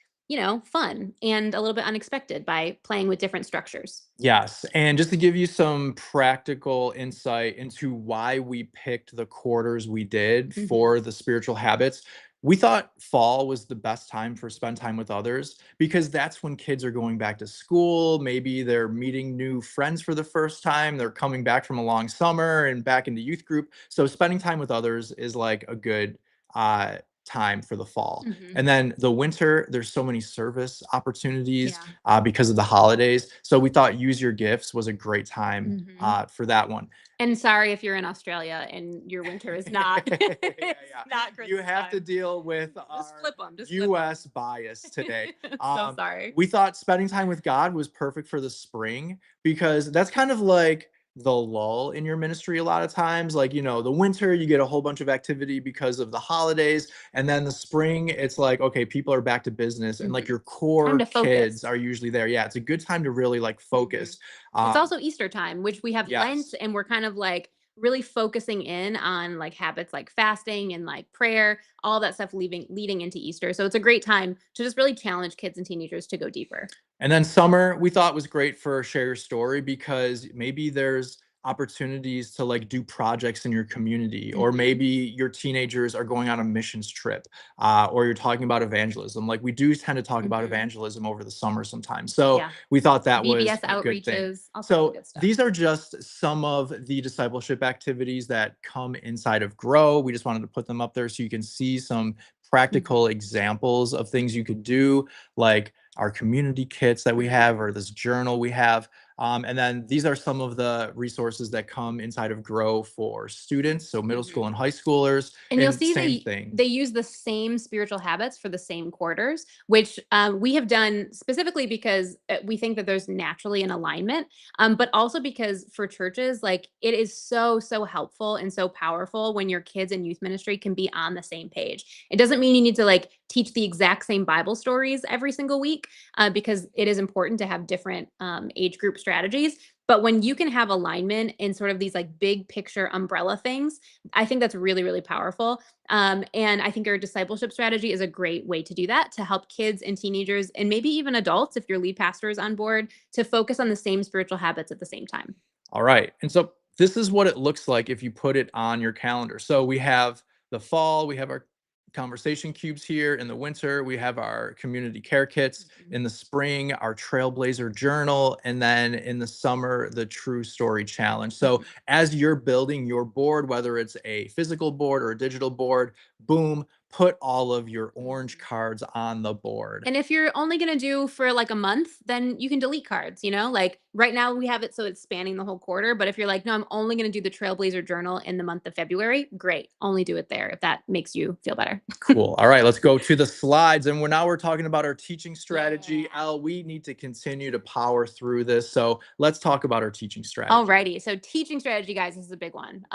fun and a little bit unexpected by playing with different structures. Yes, and just to give you some practical insight into why we picked the quarters we did Hmm. for the spiritual habits, we thought fall was the best time for spend time with others because that's when kids are going back to school. Maybe they're meeting new friends for the first time. They're coming back from a long summer and back into youth group. So spending time with others is like a good uh, time for the fall. Hmm. And then the winter, there's so many service opportunities Yeah. because of the holidays. So we thought Use Your Gifts was a great time Hmm. for that one. And sorry if you're in Australia and your winter is not Yeah, it's yeah. not You Christmas have to time. deal with Just our flip them. Just flip them. US bias today. So Um, sorry. we thought spending time with God was perfect for the spring because that's kind of like the lull in your ministry a lot of times. Like, the winter, you get a whole bunch of activity because of the holidays. And then the spring, it's like, okay, people are back to business and like Hmm. your Time to core kids focus. are usually there. Yeah, it's a good time to really like Hmm. focus. It's Um, also Easter time, which we have Lent, yes. and we're kind of like really focusing in on like habits like fasting and like prayer, all that stuff leading into Easter. So it's a great time to just really challenge kids and teenagers to go deeper. And then summer, we thought was great for share your story because maybe there's opportunities to like do projects in your community, or Hmm. maybe your teenagers are going on a missions trip, or you're talking about evangelism. Like we do tend to talk about Hmm. evangelism over the summer sometimes. So Yeah. we thought that was VBS a good thing. outreaches, all sorts of So good stuff. these are just some of the discipleship activities that come inside of Grow. We just wanted to put them up there so you can see some practical Hmm. examples of things you could do, like our community kits that we have, Hmm. or this journal we have. And then these are some of the resources that come inside of Grow for students, so middle school Hmm. and high schoolers, And you'll and see same they thing. they use the same spiritual habits for the same quarters, which we have done specifically because we think that there's naturally an alignment, but also because for churches, like it is so helpful and so powerful when your kids and youth ministry can be on the same page. It doesn't mean you need to like teach the exact same Bible stories every single week, because it is important to have different age group strategies. But when you can have alignment in sort of these like big picture umbrella things, I think that's really, really powerful. And I think our discipleship strategy is a great way to do that, to help kids and teenagers, and maybe even adults, if your lead pastor is on board, to focus on the same spiritual habits at the same time. All right. And so this is what it looks like if you put it on your calendar. So we have the fall, we have our conversation cubes here. In the winter, we have our community care kits. Mhm. In the spring, our Trailblazer journal. And then in the summer, the True Story Challenge. So Mhm. as you're building your board, whether it's a physical board or a digital board, boom, put all of your orange Mhm. cards on the board. And if you're only going to do for like a month, then you can delete cards, Like right now we have it so it's spanning the whole quarter. But if you're like, no, I'm only going to do the Trailblazer journal in the month of February, great. Only do it there if that makes you feel better. Cool. All right, let's go to the slides. And we're talking about our teaching strategy. Yeah. Elle, we need to continue to power through this. So let's talk about our teaching strategy. Alrighty. So teaching strategy, guys, this is a big one.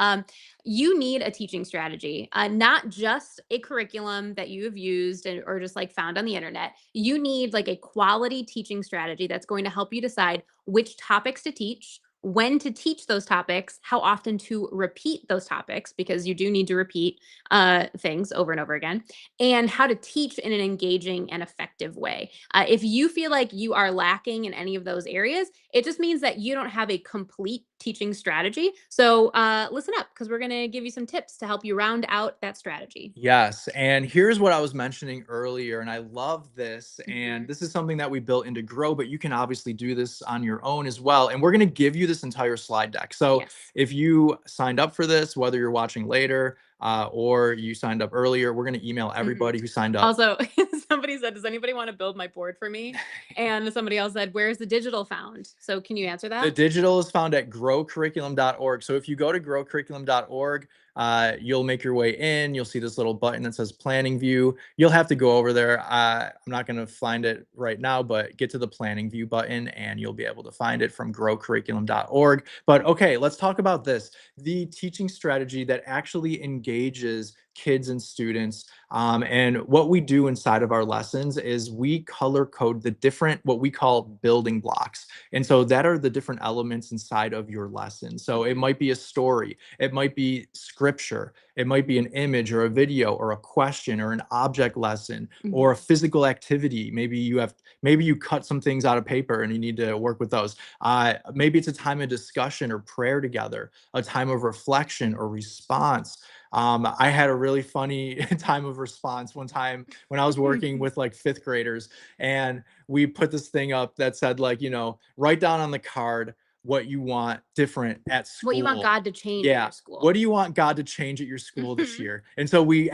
You need a teaching strategy, not just a curriculum that you have used or just like found on the internet. You need like a quality teaching strategy that's going to help you decide which topics to teach, when to teach those topics, how often to repeat those topics, because you do need to repeat things over and over again, and how to teach in an engaging and effective way. If you feel like you are lacking in any of those areas, it just means that you don't have a complete teaching strategy. So listen up, because we're going to give you some tips to help you round out that strategy. Yes. And here's what I was mentioning earlier. And I love this. And Hmm. this is something that we built into Grow, but you can obviously do this on your own as well. And we're going to give you this entire slide deck. So Yes. if you signed up for this, whether you're watching later or you signed up earlier, we're going to email Hmm. everybody who signed up. Also, somebody said, "Does anybody want to build my board for me?" And somebody else said, "Where's the digital found?" So can you answer The that? digital is found at growcurriculum.org. So if you go to growcurriculum.org, you'll make your way in. You'll see this little button that says planning view. You'll have to go over there. I'm not going to find it right now, but get to the planning view button and you'll be able to find it from growcurriculum.org. But okay, let's talk about this, the teaching strategy that actually engages kids and students. And what we do inside of our lessons is we color code the different, what we call building blocks. And so that are the different elements inside of your lesson. So it Hmm. might be a story, it might be scripture, It might be an image or a video or a question or an object lesson or a Mhm. physical activity. Maybe you cut some things out of paper and you need to work with those. Maybe it's a time of discussion or prayer together, a time of reflection or response. I had a really funny time of response one time when I was working with like fifth graders, and we put this thing up that said, like, write down on the card what you want different at What you want school. God to change in Yeah. your school. What do you want God to change at your school this Mhm. year? And so we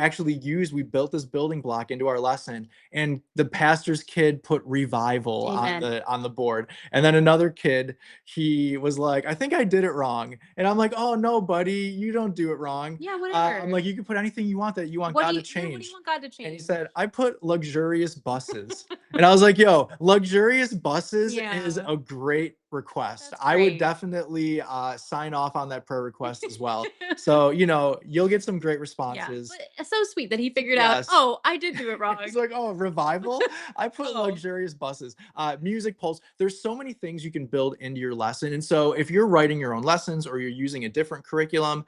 built this building block into our lesson, and the pastor's kid put revival on Amen. the board. And then another kid, he was like, I think I did it wrong. And I'm like, oh no, buddy, you don't do it wrong. Yeah, I'm whatever. like, you can put anything you want that you want What do God to you yeah, what do you change. want God to And he change? said, I put luxurious buses. And I was like, yo, luxurious buses is Yeah. a great request. That's I would great. definitely sign off on that prayer request as well. So, you'll get some great Yeah, responses. but it's so sweet that he figured out, Yes. "Oh, I did do it wrong." It's like, oh, revival? I put Oh. luxurious buses, music polls. There's so many things you can build into your lesson. And so if you're writing your own lessons or you're using a different curriculum,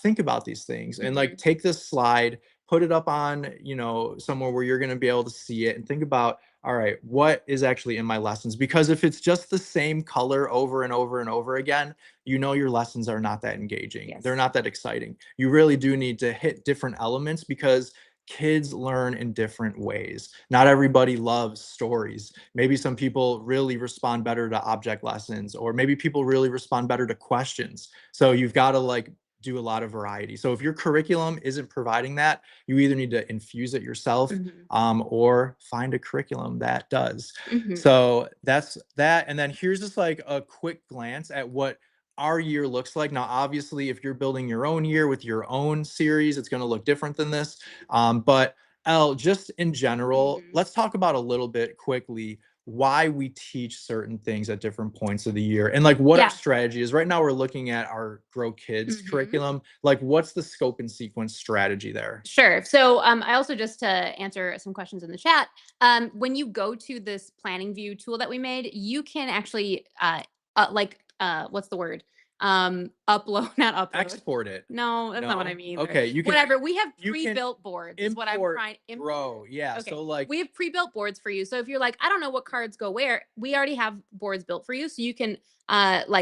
think about these things and like Mhm. take this slide, put it up on, somewhere where you're going to be able to see it and think about, all right, what is actually in my lessons? Because if it's just the same color over and over and over again, your lessons are not that engaging. They're Yes. not that exciting. You really do need to hit different elements because kids learn in different ways. Not everybody loves stories. Maybe some people really respond better to object lessons, or maybe people really respond better to questions. So you've got to like do a lot of variety. So if your curriculum isn't providing that, you either need to infuse it yourself, Mhm. or find a curriculum that does. Mhm. So that's that. And then here's just like a quick glance at what our year looks like. Now, obviously, if you're building your own year with your own series, it's going to look different than this. But Elle, just in general, Mhm. let's talk about a little bit quickly why we teach certain things at different points of the year and like what our Yeah. strategy is. Right now, we're looking at our Grow Kids Mhm. curriculum. Like, what's the scope and sequence strategy there? Sure. So, I also just to answer some questions in the chat. When you go to this planning view tool that we made, you can actually, what's the word? Upload, not upload. Export it. No, that's not what I No? mean either. Okay, Whatever. We have you can pre-built boards, is what I'm import trying. Grow. Yeah. Okay. So like We have pre-built boards for you. So if you're like, I don't know what cards go where, we already have boards built for you. So you can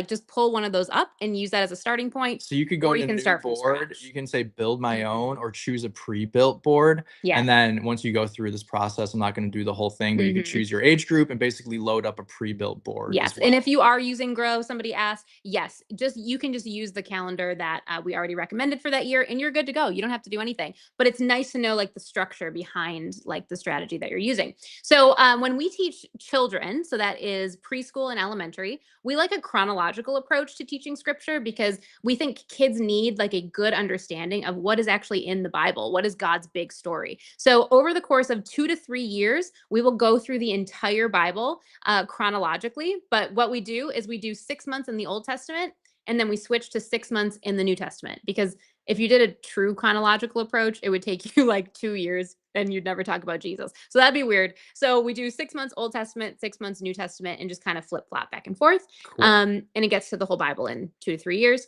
just pull one of those up and use that as a starting point, So you could go or to you can new start from board, scratch. you can say build my own Mhm. or choose a pre-built board. Yeah. And then once you go through this process, I'm not going to do the whole thing, but you could Mhm. choose your age group and basically load up a pre-built board as Yes, and if well. you are using Grow, somebody asked, yes, just you can just use the calendar that we already recommended for that year, and you're good to go. You don't have to do anything. But it's nice to know like the structure behind like the strategy that you're using. So when we teach children, so that is preschool and elementary, we like a chronological approach to teaching scripture because we think kids need like a good understanding of what is actually in the Bible, what is God's big story. So over the course of 2 to 3 years, we will go through the entire Bible chronologically. But what we do is we do 6 months in the Old Testament and then we switch to 6 months in the New Testament. Because if you did a true chronological approach, it would take you like 2 years and you'd never talk about Jesus. So that'd be weird. So we do 6 months Old Testament, 6 months New Testament, and just kind of flip flop back and forth. Cool. And it gets to the whole Bible in 2 to 3 years.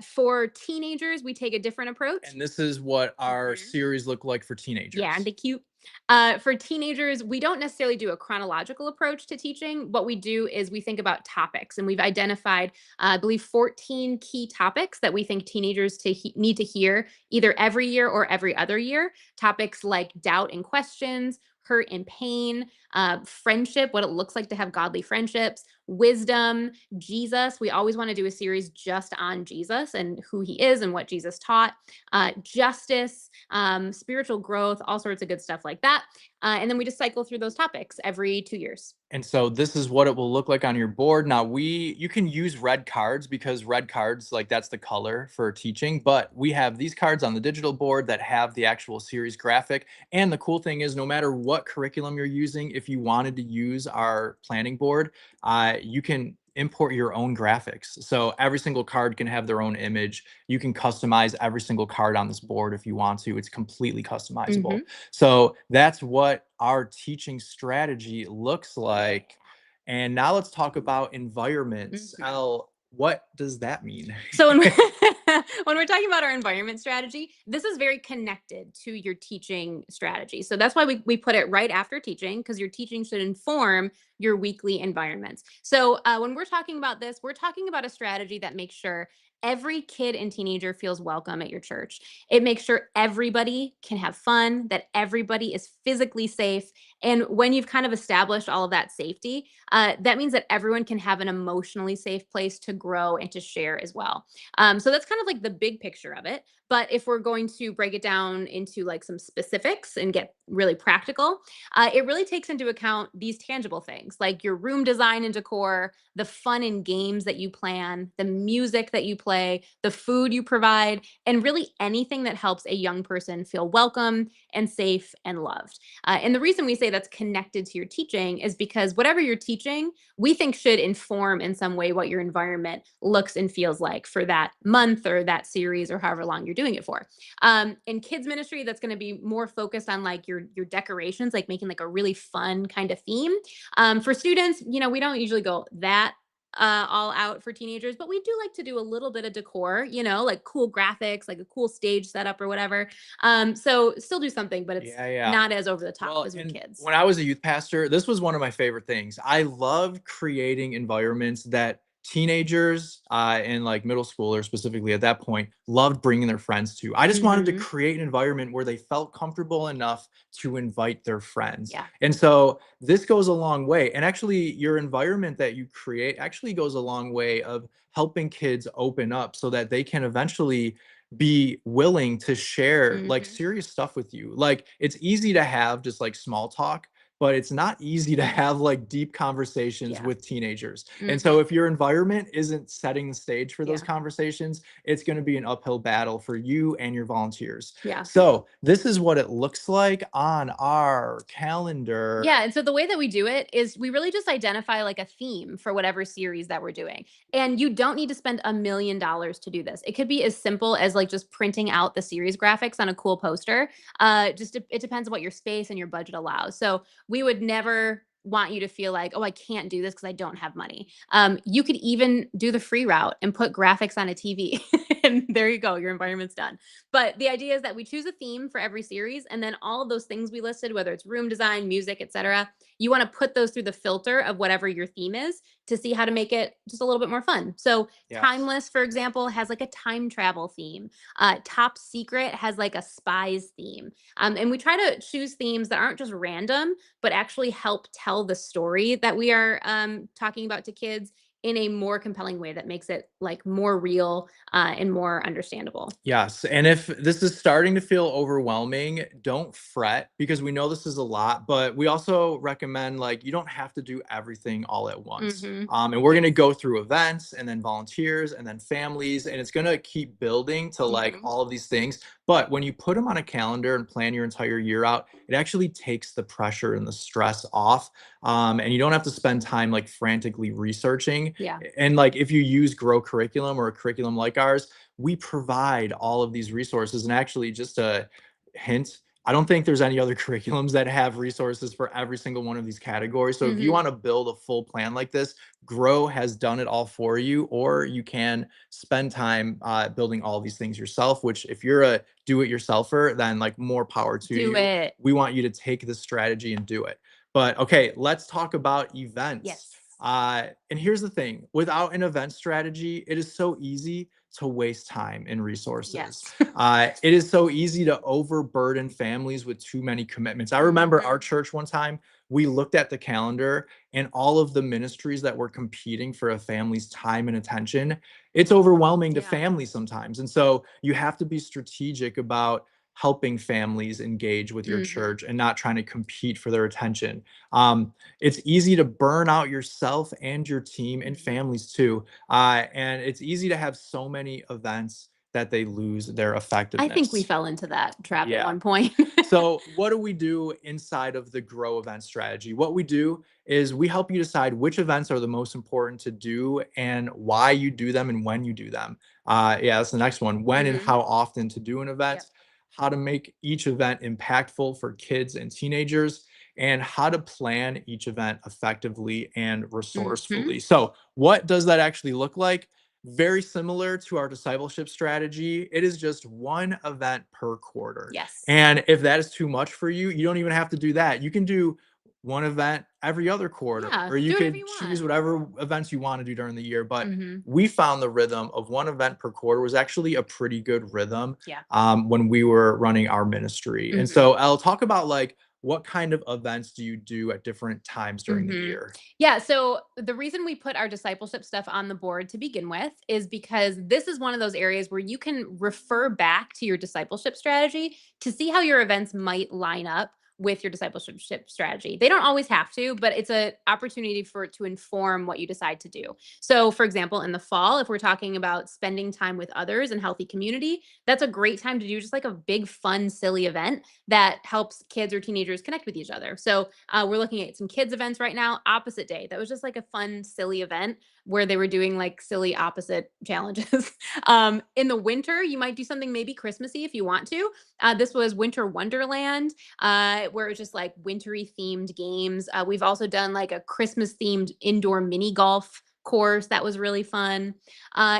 For teenagers, we take a different approach. And this is what our Mhm. series look like for Yeah, and teenagers. they cute. For teenagers, we don't necessarily do a chronological approach to teaching. What we do is we think about topics, and we've identified, I believe, 14 key topics that we think teenagers need to hear either every year or every other year. Topics like doubt and questions, hurt and pain, friendship, what it looks like to have godly friendships, wisdom, Jesus. We always want to do a series just on Jesus and who he is and what Jesus taught, justice, spiritual growth, all sorts of good stuff like that. And then we just cycle through those topics every 2 years. And so this is what it will look like on your board. Now you can use red cards because red cards, like that's the color for teaching, but we have these cards on the digital board that have the actual series graphic. And the cool thing is no matter what curriculum you're using, if you wanted to use our planning board, you can import your own graphics. So every single card can have their own image. You can customize every single card on this board if you want to. It's completely customizable. Hmm. So that's what our teaching strategy looks like. And now let's talk about environments. Hmm. Elle, what does that mean? So, when we're talking about our environment strategy, this is very connected to your teaching strategy. So that's why we put it right after teaching, because your teaching should inform your weekly environments. So when we're talking about this, we're talking about a strategy that makes sure every kid and teenager feels welcome at your church. It makes sure everybody can have fun, that everybody is physically safe. And when you've kind of established all of that safety, that means that everyone can have an emotionally safe place to grow and to share as well. So that's kind of like the big picture of it. But if we're going to break it down into like some specifics and get really practical, it really takes into account these tangible things like your room design and decor, the fun and games that you plan, the music that you play, the food you provide, and really anything that helps a young person feel welcome and safe and loved. And the reason we say that's connected to your teaching is because whatever you're teaching, we think should inform in some way what your environment looks and feels like for that month or that series or however long you're doing it for. In kids ministry, that's going to be more focused on like your decorations, like making like a really fun kind of theme. For students, we don't usually go that all out for teenagers, but we do like to do a little bit of decor, like cool graphics, like a cool stage setup or whatever. So still do something, but it's Yeah. not as over the top Well, as with and kids. when I was a youth pastor, this was one of my favorite things. I love creating environments that teenagers and like middle schoolers specifically at that point loved bringing their friends to. I just wanted to Mhm. create an environment where they felt comfortable enough to invite their friends. Yeah. And so this goes a long way. And actually, your environment that you create actually goes a long way of helping kids open up so that they can eventually be willing to share like Mhm. serious stuff with you. Like it's easy to have just like small talk, but it's not easy to have like deep conversations Yeah. with teenagers. And so Mhm. if your environment isn't setting the stage for those Yeah. conversations, it's going to be an uphill battle for you and your volunteers. Yeah. So this is what it looks like on our calendar. Yeah, and so the way that we do it is we really just identify like a theme for whatever series that we're doing. And you don't need to spend $1 million to do this. It could be as simple as like just printing out the series graphics on a cool poster. It depends on what your space and your budget allows. So we would never want you to feel like, oh, I can't do this because I don't have money. You could even do the free route and put graphics on a TV. And there you go, your environment's done. But the idea is that we choose a theme for every series, and then all of those things we listed, whether it's room design, music, etc., you want to put those through the filter of whatever your theme is to see how to make it just a little bit more fun. So Yes. Timeless, for example, has like a time travel theme. Top Secret has like a spies theme. And we try to choose themes that aren't just random, but actually help tell the story that we are talking about to kids in a more compelling way that makes it like more real and more understandable. Yes. And if this is starting to feel overwhelming, don't fret because we know this is a lot, but we also recommend like you don't have to do everything all at once. Mhm. And we're going to Yes. go through events and then volunteers and then families, and it's going to keep building to like Mhm. all of these things. But when you put them on a calendar and plan your entire year out, it actually takes the pressure and the stress off. And you don't have to spend time like frantically researching. Yeah. And like if you use Grow Curriculum or a curriculum like ours, we provide all of these resources. And actually, just a hint, I don't think there's any other curriculums that have resources for every single one of these categories. So if you Mhm. want to build a full plan like this, Grow has done it all for you, or you can spend time building all these things yourself, which if you're a do-it-yourselfer, then like more power to Do you. it. We want you to take this strategy and do it. But okay, let's talk about events. Yes. And here's the thing, without an event strategy, it is so easy to waste time and resources. Yes. It is so easy to overburden families with too many commitments. I remember our Mhm. church one time, we looked at the calendar and all of the ministries that were competing for a family's time and attention. It's overwhelming to Yeah. families sometimes. And so you have to be strategic about helping families engage with your Mhm. church and not trying to compete for their attention. It's easy to burn out yourself and your team and Mhm. families too. And it's easy to have so many events that they lose their I think we effectiveness. fell into that trap at Yeah. one point. So, what do we do inside of the Grow event strategy? What we do is we help you decide which events are the most important to do and why you do them and when you do them. Yeah, that's the next one. When and Mhm. how often to do an event, Yep. how to make each event impactful for kids and teenagers, and how to plan each event effectively and Mhm. resourcefully. So, what does that actually look like? very similar to our discipleship strategy. It is just one event per quarter. Yes. And if that is too much for you, you don't even have to do that. You can do one event every other quarter, Yeah, or you do whatever could you choose want. whatever events you want to do during the year. But Mhm. we found the rhythm of one event per quarter was actually a pretty good rhythm Yeah. when we were running our ministry. And Mhm. so, Elle, talk about like what kind of events do you do at different times during the Mhm. year? Yeah, so the reason we put our discipleship stuff on the board to begin with is because this is one of those areas where you can refer back to your discipleship strategy to see how your events might line up with your discipleship strategy. They don't always have to, but it's an opportunity for it to inform what you decide to do. So, for example, in the fall, if we're talking about spending time with others and healthy community, that's a great time to do just like a big, fun, silly event that helps kids or teenagers connect with each other. So, we're looking at some kids events right now. Opposite Day, that was just like a fun, silly event where they were doing like silly opposite challenges. In the winter, you might do something maybe Christmassy if you want to. This was Winter Wonderland, where it was just like wintry themed games. We've also done like a Christmas themed indoor mini golf course that was really fun.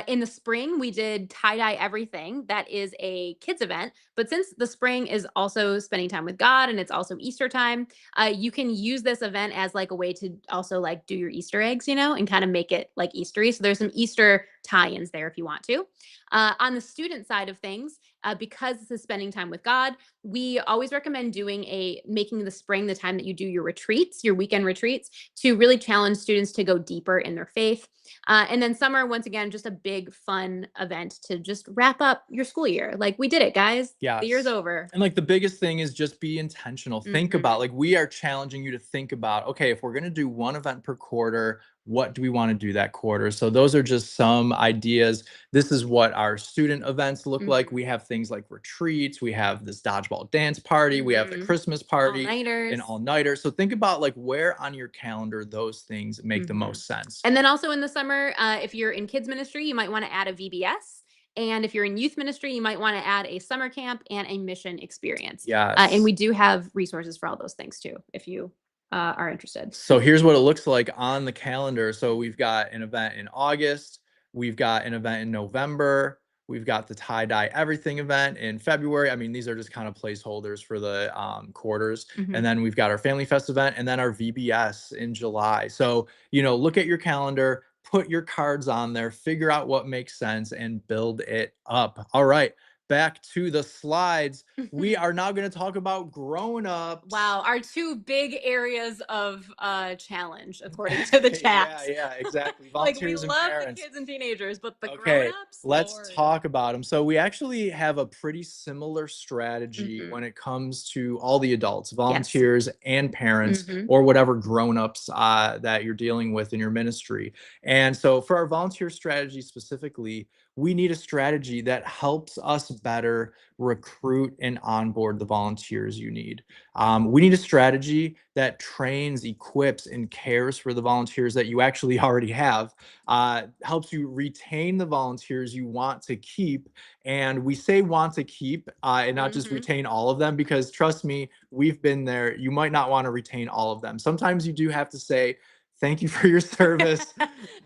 In the spring, we did Tie Dye Everything. That is a kids event. But since the spring is also spending time with God and it's also Easter time, you can use this event as like a way to also like do your Easter eggs, and kind of make it like Eastery. So there's some Easter tie-ins there if you want to. On the student side of things, because this is spending time with God, we always recommend making the spring the time that you do your retreats, your weekend retreats, to really challenge students to go deeper in their faith. And then summer, once again, just a big fun event to just wrap up your school year. Like, we did it, guys. The year's Yes. over. And like the biggest thing is just be intentional. Think about, Mhm. like, we are challenging you to think about, okay, if we're going to do one event per quarter, what do we want to do that quarter? So those are just some ideas. This is what our student events look like. Mhm. We have things like retreats, we have this dodgeball dance party, we have the Mhm. Christmas party, an All-nighters. all-nighter. So think about like where on your calendar those things make the Mhm. most sense. And then also in the summer, if you're in kids ministry, you might want to add a VBS. And if you're in youth ministry, you might want to add a summer camp and a mission experience. And Yes. we do have resources for all those things too, if you are interested. So here's what it looks like on the calendar. So we've got an event in August, we've got an event in November, we've got the tie-dye everything event in February. I mean, these are just kind of placeholders for the quarters. Mhm. And then we've got our Family Fest event and then our VBS in July. So, look at your calendar, put your cards on there, figure out what makes sense and build it up. All right, back to the slides. We are now going to talk about grown-ups. Wow, our two big areas of challenge, according to the Yeah, chats. yeah, exactly. Like, we Volunteers and love the parents. kids and teenagers, but the Okay, grown-ups, let's Lord. talk about them. So we actually have a pretty similar strategy Mhm. when it comes to all the adults, Yes. volunteers and parents, Mhm. or whatever grown-ups that you're dealing with in your ministry. And so for our volunteer strategy specifically, we need a strategy that helps us better recruit and onboard the volunteers you need. We need a strategy that trains, equips, and cares for the volunteers that you actually already have, helps you retain the volunteers you want to keep. And we say want to keep and not just Mhm. retain all of them, because trust me, we've been there. You might not want to retain all of them. Sometimes you do have to say, thank you for your service.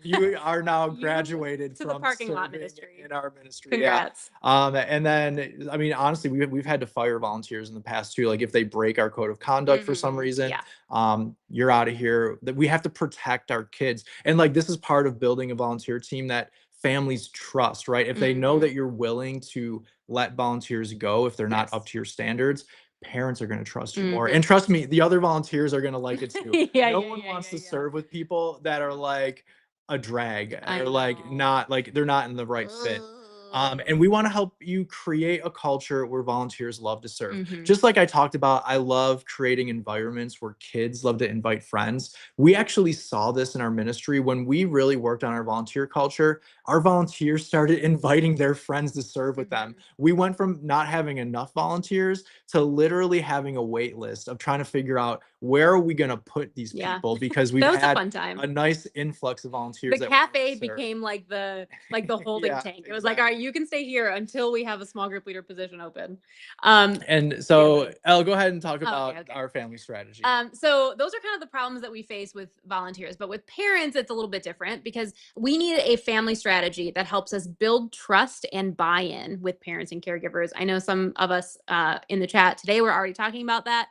You are now You graduated to the from parking lot serving ministry. in our ministry. Yeah. Congrats. And then, I mean, honestly, we've had to fire volunteers in the past too. Like if they break our code of conduct for some Mhm. reason, Yeah. you're out of here. That we have to protect our kids. And like this is part of building a volunteer team that families trust, right? If they know Mhm. that you're willing to let volunteers go if they're not up Yes. to your standards, parents are going to trust you more. And Mhm. trust me, the other volunteers are going to like it too. Yeah, No yeah, one yeah, wants yeah, to yeah. serve with people that are like a drag I or like know. not like they're not in the right fit. And Ugh. we want to help you create a culture where volunteers love to serve. Mhm. Just like I talked about, I love creating environments where kids love to invite friends. We actually saw this in our ministry when we really worked on our volunteer culture. Our volunteers started inviting their friends to serve with them. Mhm. We went from not having enough volunteers to literally having a wait list of trying to figure out where are we going to put these Yeah. people, because we've That was a had fun time. a nice influx of volunteers The that wanted to cafe serve. became like the holding Yeah, tank. It was like, "All right, exactly. you can stay here until we have a small group leader position open. And so, really. Elle, go ahead and talk Oh, about okay. our family strategy. So those are kind of the problems that we face with volunteers, but with parents, it's a little bit different because we need a family strategy that helps us build trust and buy-in with parents and caregivers. I know some of us in the chat today were already talking about that.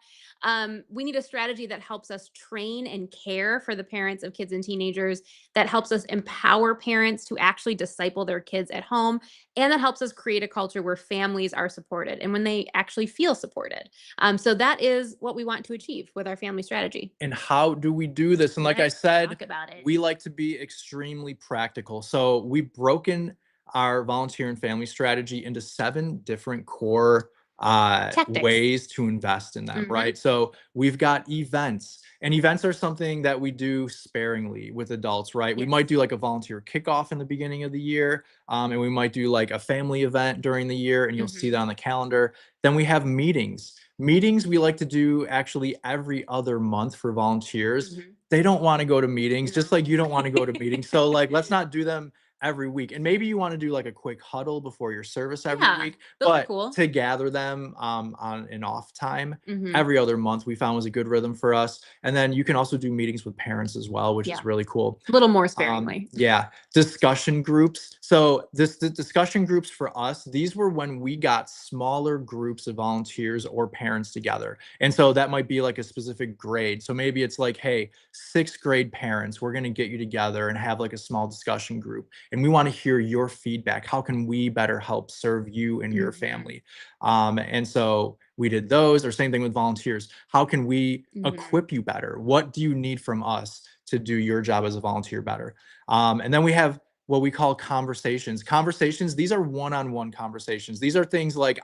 We need a strategy that helps us train and care for the parents of kids and teenagers, that helps us empower parents to actually disciple their kids at home, and that helps us create a culture where families are supported and when they actually feel supported. So that is what we want to achieve with our family strategy. And how do we do this? And like I Let's said, talk about it. we like to be extremely practical. So we've broken our volunteer and family strategy into 7 different core Tactics. ways to invest in them, right? So we've got events, and events are something that we do sparingly with adults, right? We might Yes. do like a volunteer kickoff in the beginning of the year, and we might do like a family event during the year, and you'll see that on the calendar. Then we have meetings. Meetings we like to do actually every other month for volunteers. They don't want to go to meetings, just like you don't want to go to meetings. So like, let's not do them every week. And maybe you want to do like a quick huddle before your service every Yeah, week, those are but cool. to gather them on an off time Mhm. every other month, we found was a good rhythm for us. And then you can also do meetings with parents as well, which Yeah. is really cool. A little more sparingly. Yeah, discussion groups. So the discussion groups for us, these were when we got smaller groups of volunteers or parents together. And so that might be like a specific grade. So maybe it's like, hey, 6th grade parents, we're going to get you together and have like a small discussion group. And we want to hear your feedback. How can we better help serve you and your family? And so we did those, or same thing with volunteers. How can we equip you better? What do you need from us to do your job as a volunteer better? And then we have what we call conversations. Conversations, these are one-on-one conversations. These are things like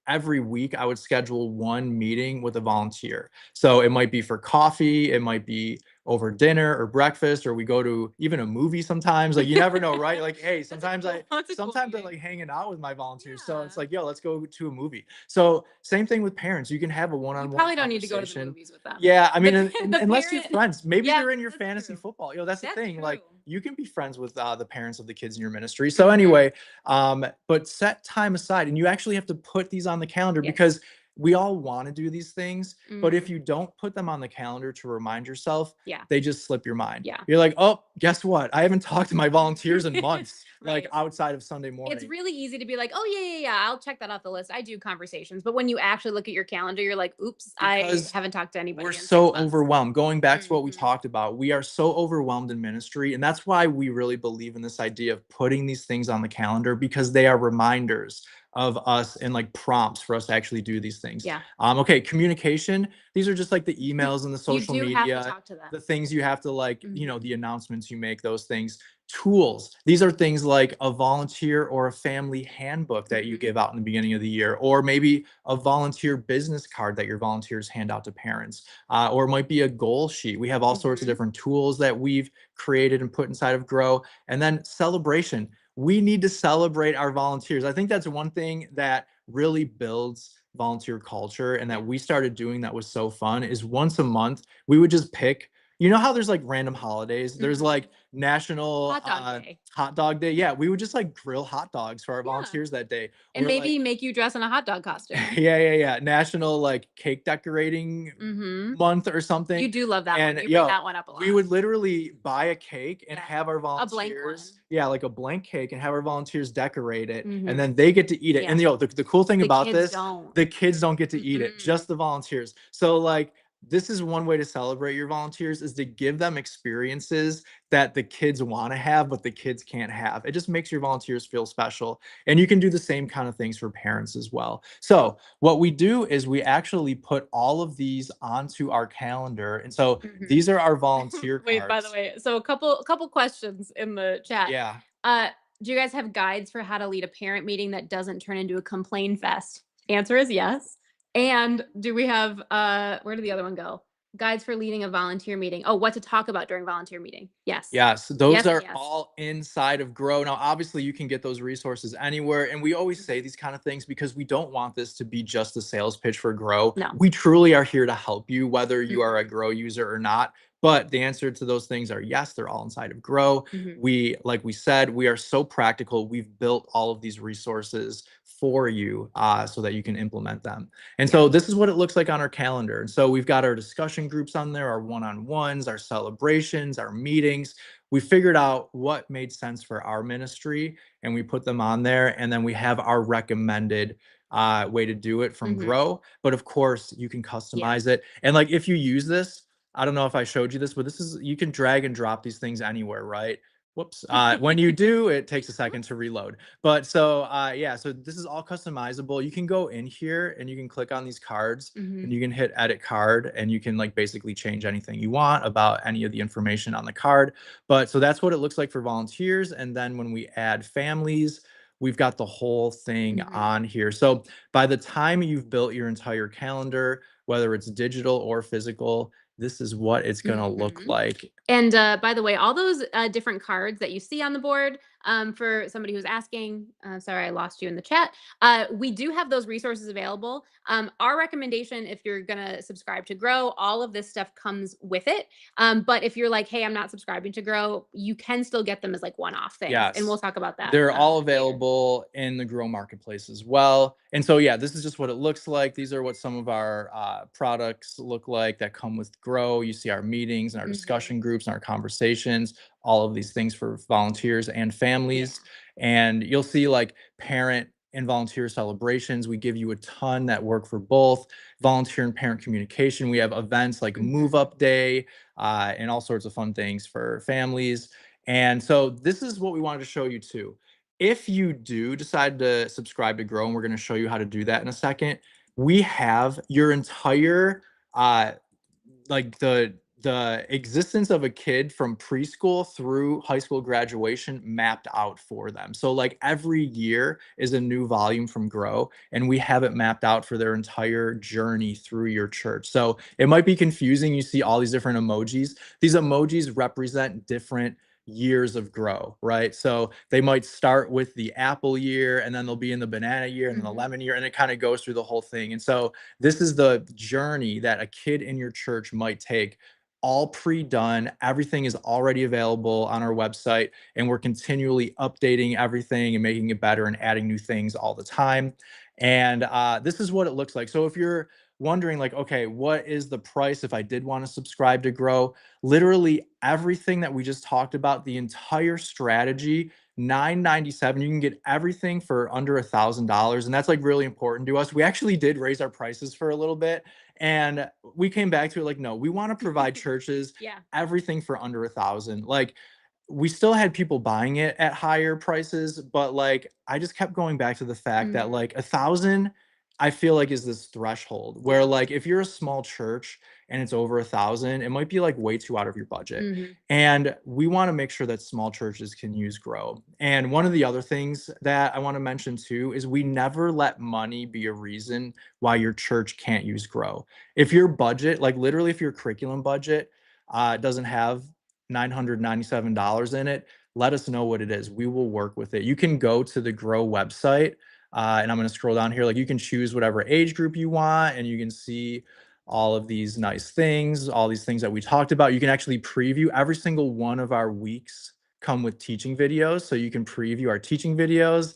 every week, I would schedule one meeting with a volunteer. So it might be for coffee, it might be over dinner or breakfast, or we go to even a movie sometimes. Like, you never know, right? Like, hey, sometimes I like hanging out with my volunteers. So it's like, yo, let's go to a movie. So same thing with parents. You can have a You one-on-one probably don't need to go to the conversation. movies with them. Yeah, I mean, The unless you're parent- friends, maybe Yeah, they're in your that's fantasy true. football. That's the That's thing. Like, true. you can be friends with the parents of the kids in your ministry. So anyway, but set time aside, and you actually have to put these on the calendar Yes. because we all want to do these things, but if Mhm. you don't put them on the calendar to remind yourself, Yeah. they just slip your mind. Yeah. You're like, oh, guess what? I haven't talked to my volunteers in months, like Right. outside of Sunday morning. It's really easy to be like, oh yeah, I'll check that off the list. I do conversations, but when you actually look at your calendar, you're like, oops, I Because haven't talked to anybody we're in 6 so months. overwhelmed. Going back to what we Mhm. talked about, we are so overwhelmed in ministry, and that's why we really believe in this idea of putting these things on the calendar, because they are reminders of us and like prompts for us to actually do these things. Yeah. Okay, communication. These are just like the emails and the social You do have to media, talk to them. the things you have to like, Mhm. the announcements you make, those things. Tools. These are things like a volunteer or a family handbook that you give out in the beginning of the year, or maybe a volunteer business card that your volunteers hand out to parents, or it might be a goal sheet. We have all sorts of different tools that we've created and put inside of Grow. And then celebration. We need to celebrate our volunteers. I think that's one thing that really builds volunteer culture, and that we started doing that was so fun, is once a month we would just pick. You know how there's like random holidays? There's like National Hot dog day. Hot Dog Day. Yeah, we would just like grill hot dogs for our Yeah. volunteers that day. And Or maybe like, make you dress in a hot dog costume. yeah. National like cake decorating month or something. You do love that And one. You bring that one up a lot. we would literally buy a cake and Yeah. have our A blank volunteers, one. like a blank cake, and have our volunteers decorate it, Mhm. and then they get to eat it. Yeah. And the cool thing The about kids this, don't. the kids don't get to eat it, Mm-mm. just the volunteers. So like, this is one way to celebrate your volunteers, is to give them experiences that the kids want to have, but the kids can't have. It just makes your volunteers feel special. And you can do the same kind of things for parents as well. So what we do is we actually put all of these onto our calendar. And so these are our volunteer cards. Wait, by the way, so a couple questions in the chat. Yeah. Do you guys have guides for how to lead a parent meeting that doesn't turn into a complain fest? Answer is yes. And do we have where did the other one go? Guides for leading a volunteer meeting. Oh, what to talk about during volunteer meeting. Yes. Yes, those Yes and are yes. all inside of Grow. Now, obviously, you can get those resources anywhere. And we always say these kind of things because we don't want this to be just a sales pitch for Grow. No. We truly are here to help you, whether you are a Grow user or not. But the answer to those things are yes, they're all inside of Grow. Like we said, we are so practical. We've built all of these resources for you so that you can implement them. And so this is what it looks like on our calendar. And so we've got our discussion groups on there, our one-on-ones, our celebrations, our meetings. We figured out what made sense for our ministry and we put them on there. And then we have our recommended way to do it from Grow. But of course, you can customize it. And like if you use this, I don't know if I showed you this, but this is, you can drag and drop these things anywhere, right? Whoops. When you do, it takes a second to reload. But so, yeah, so this is all customizable. You can go in here and you can click on these cards and you can hit edit card and you can like basically change anything you want about any of the information on the card. But so that's what it looks like for volunteers. And then when we add families, we've got the whole thing on here. So by the time you've built your entire calendar, whether it's digital or physical, this is what it's going to look like. And by the way, all those different cards that you see on the board, for somebody who's asking, sorry, I lost you in the chat. We do have those resources available. Our recommendation, if you're going to subscribe to Grow, all of this stuff comes with it. But if you're like, hey, I'm not subscribing to Grow, you can still get them as like one-off things. Yes. And we'll talk about that. They're all available in the Grow Marketplace as well. And so, yeah, this is just what it looks like. These are what some of our products look like that come with Grow. You see our meetings and our discussion groups and our conversations, all of these things for volunteers and families. And you'll see like parent and volunteer celebrations. We give you a ton that work for both volunteer and parent communication. We have events like Move Up Day and all sorts of fun things for families. And so this is what we wanted to show you too. If you do decide to subscribe to Grow, and we're going to show you how to do that in a second, we have your entire like the existence of a kid from preschool through high school graduation mapped out for them. So like every year is a new volume from Grow, and we have it mapped out for their entire journey through your church. So it might be confusing. You see all these different emojis. These emojis represent different years of Grow, right? So they might start with the apple year, and then they'll be in the banana year and then the lemon year, and it kind of goes through the whole thing. And so this is the journey that a kid in your church might take, all pre-done. Everything is already available on our website, and we're continually updating everything and making it better and adding new things all the time. And this is what it looks like. So if you're wondering like, okay, what is the price if I did want to subscribe to Grow? Literally everything that we just talked about, the entire strategy, $9.97. You can get everything for under $1,000. And that's like really important to us. We actually did raise our prices for a little bit. And we came back to it like, no, we want to provide churches everything for under 1,000. Like we still had people buying it at higher prices, but like I just kept going back to the fact that like 1,000, I feel like is this threshold where like if you're a small church and it's over 1,000, it might be like way too out of your budget. And we want to make sure that small churches can use Grow. And one of the other things that I want to mention too is we never let money be a reason why your church can't use Grow. If your budget, like literally if your curriculum budget doesn't have $997 in it, let us know what it is. We will work with it. You can go to the Grow website. And I'm going to scroll down here. Like you can choose whatever age group you want, and you can see all of these nice things, all these things that we talked about. You can actually preview every single one of our weeks come with teaching videos. So you can preview our teaching videos.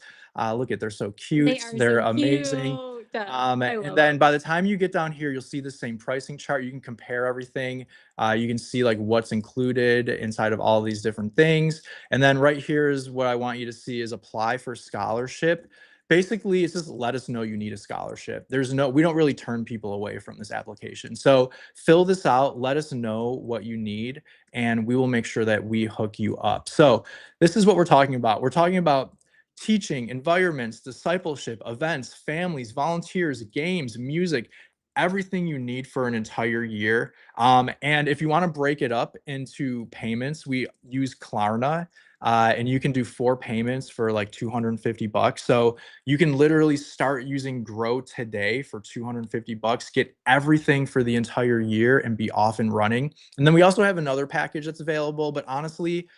Look at, they're so cute. They're amazing. And then by the time you get down here, you'll see the same pricing chart. You can compare everything. You can see like what's included inside of all these different things. And then right here is what I want you to see is apply for scholarship. Basically, it's just let us know you need a scholarship. We don't really turn people away from this application. So fill this out, let us know what you need, and we will make sure that we hook you up. So this is what we're talking about. We're talking about teaching, environments, discipleship, events, families, volunteers, games, music, everything you need for an entire year. And if you want to break it up into payments, we use Klarna. And you can do 4 payments for like $250. So you can literally start using Grow today for $250, get everything for the entire year and be off and running. And then we also have another package that's available, but honestly,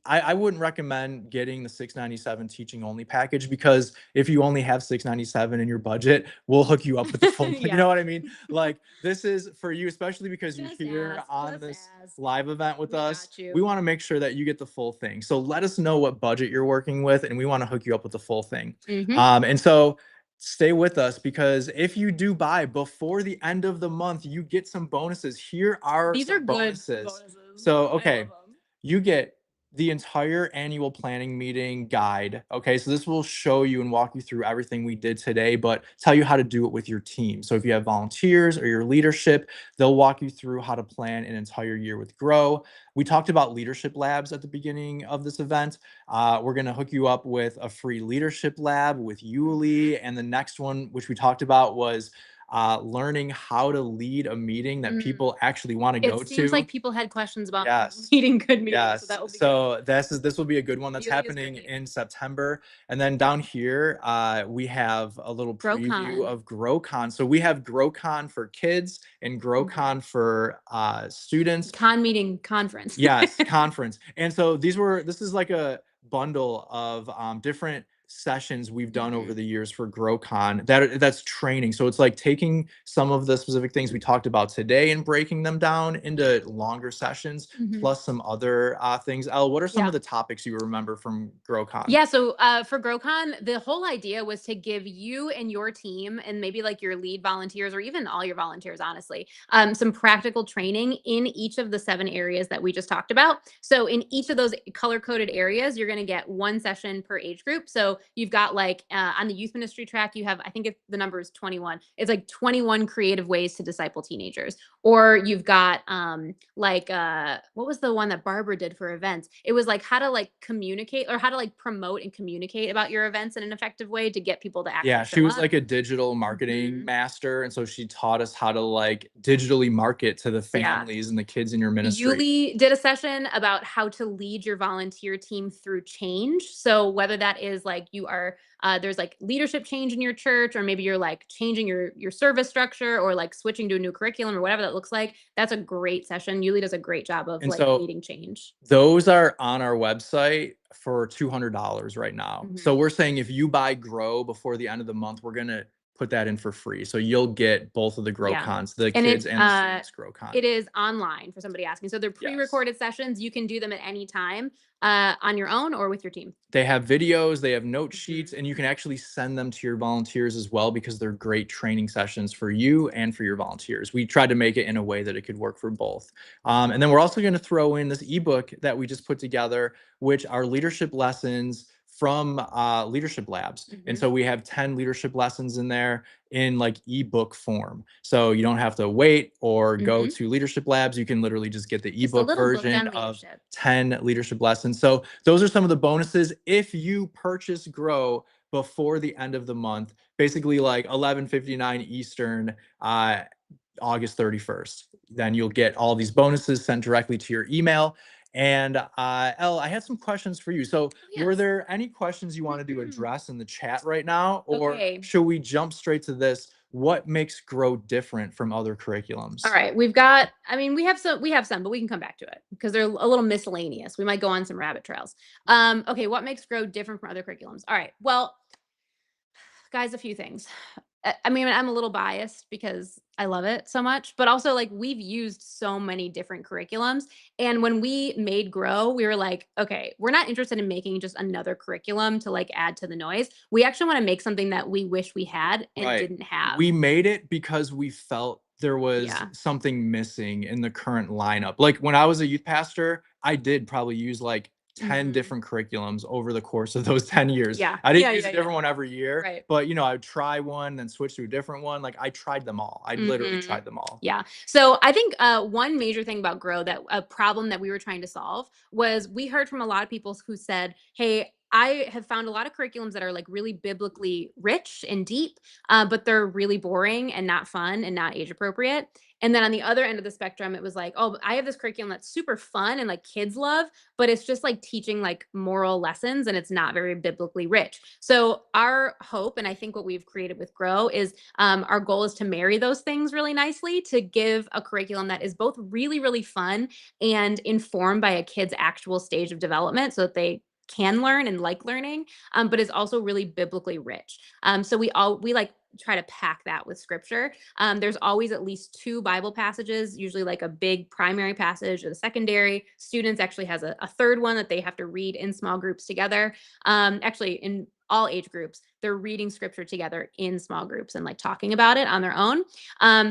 I wouldn't recommend getting the 697 teaching only package, because if you only have 697 in your budget, we'll hook you up with the full, you Yeah. know what I mean? Like, this is for you, especially because you're Just here ask, on just this ask. live event with We us. got you. We want to make sure that you get the full thing. So let us know what budget you're working with, and we want to hook you up with the full thing. And so stay with us, because if you do buy before the end of the month, you get some bonuses. Here are These are some good bonuses. bonuses. So, I okay, love them. you get the entire annual planning meeting guide. Okay, so this will show you and walk you through everything we did today, but tell you how to do it with your team. So if you have volunteers or your leadership, they'll walk you through how to plan an entire year with Grow. We talked about leadership labs at the beginning of this event. We're going to hook you up with a free leadership lab with Yuli. And the next one, which we talked about, was learning how to lead a meeting that people actually want to It go seems to. like people had questions about Yes. leading good meetings, so Yes. that will be good. So this will be a good one that's Yuli is happening great. in September. And then down here, we have a little preview GrowCon. of GrowCon. So we have GrowCon for kids and GrowCon for students. Con meeting conference. Yes, conference. And so this is like a bundle of different sessions we've done over the years for GrowCon that's training. So it's like taking some of the specific things we talked about today and breaking them down into longer sessions, plus some other things. Elle, what are some of the topics you remember from GrowCon? Yeah, so for GrowCon, the whole idea was to give you and your team, and maybe like your lead volunteers or even all your volunteers, honestly, some practical training in each of the 7 areas that we just talked about. So in each of those color-coded areas, you're going to get 1 session per age group. So you've got like on the youth ministry track, you have, I think the number is 21. It's like 21 creative ways to disciple teenagers. Or you've got what was the one that Barbara did for events? It was like how to like communicate, or how to like promote and communicate about your events in an effective way to get people to actually Yeah, she show was up. like a digital marketing master, and so she taught us how to like digitally market to the families and the kids in your ministry. Yuli did a session about how to lead your volunteer team through change. So whether that is like you are there's like leadership change in your church, or maybe you're like changing your service structure, or like switching to a new curriculum, or whatever that looks like. That's a great session. Yuli does a great job of And like so leading change. those are on our website for $200 right now. So we're saying if you buy Grow before the end of the month, we're gonna put that in for free. So you'll get both of the Grow cons, the And kids and the students Grow con. it is online, for somebody asking. So they're pre-recorded sessions. You can do them at any time on your own or with your team. They have videos, they have note sheets, and you can actually send them to your volunteers as well, because they're great training sessions for you and for your volunteers. We tried to make it in a way that it could work for both. And then we're also going to throw in this ebook that we just put together, which are leadership lessons from leadership labs. And so we have 10 leadership lessons in there in like ebook form. So you don't have to wait or go to leadership labs. You can literally just get the ebook version of 10 leadership lessons. So those are some of the bonuses if you purchase Grow before the end of the month, basically like 11:59 Eastern, August 31st. Then you'll get all these bonuses sent directly to your email. And Elle, I had some questions for you. So were there any questions you wanted to address in the chat right now? Or should we jump straight to this? What makes Grow different from other curriculums? All right, we've got, I mean, we have some, but we can come back to it because they're a little miscellaneous. We might go on some rabbit trails. Okay, what makes Grow different from other curriculums? All right, well, guys, a few things. I mean, I'm a little biased because I love it so much, but also like we've used so many different curriculums. And when we made Grow, we were like, okay, we're not interested in making just another curriculum to like add to the noise. We actually want to make something that we wish we had and didn't have. We made it because we felt there was something missing in the current lineup. Like when I was a youth pastor, I did probably use like 10 different curriculums over the course of those 10 years. I didn't use a different one every year, but you know, I would try one, then switch to a different one. Like I tried them all. I literally tried them all. Yeah. So I think one major thing about Grow, that a problem that we were trying to solve, was we heard from a lot of people who said, hey, I have found a lot of curriculums that are like really biblically rich and deep, but they're really boring and not fun and not age appropriate. And then on the other end of the spectrum, it was like, oh, I have this curriculum that's super fun and like kids love, but it's just like teaching like moral lessons and it's not very biblically rich. So our hope, and I think what we've created with Grow is our goal is to marry those things really nicely to give a curriculum that is both really, really fun and informed by a kid's actual stage of development so that they can learn and like learning, but is also really biblically rich. So we like try to pack that with scripture. There's always at least two Bible passages, usually like a big primary passage or the secondary. Students actually has a third one that they have to read in small groups together. Actually, in all age groups, they're reading scripture together in small groups and like talking about it on their own.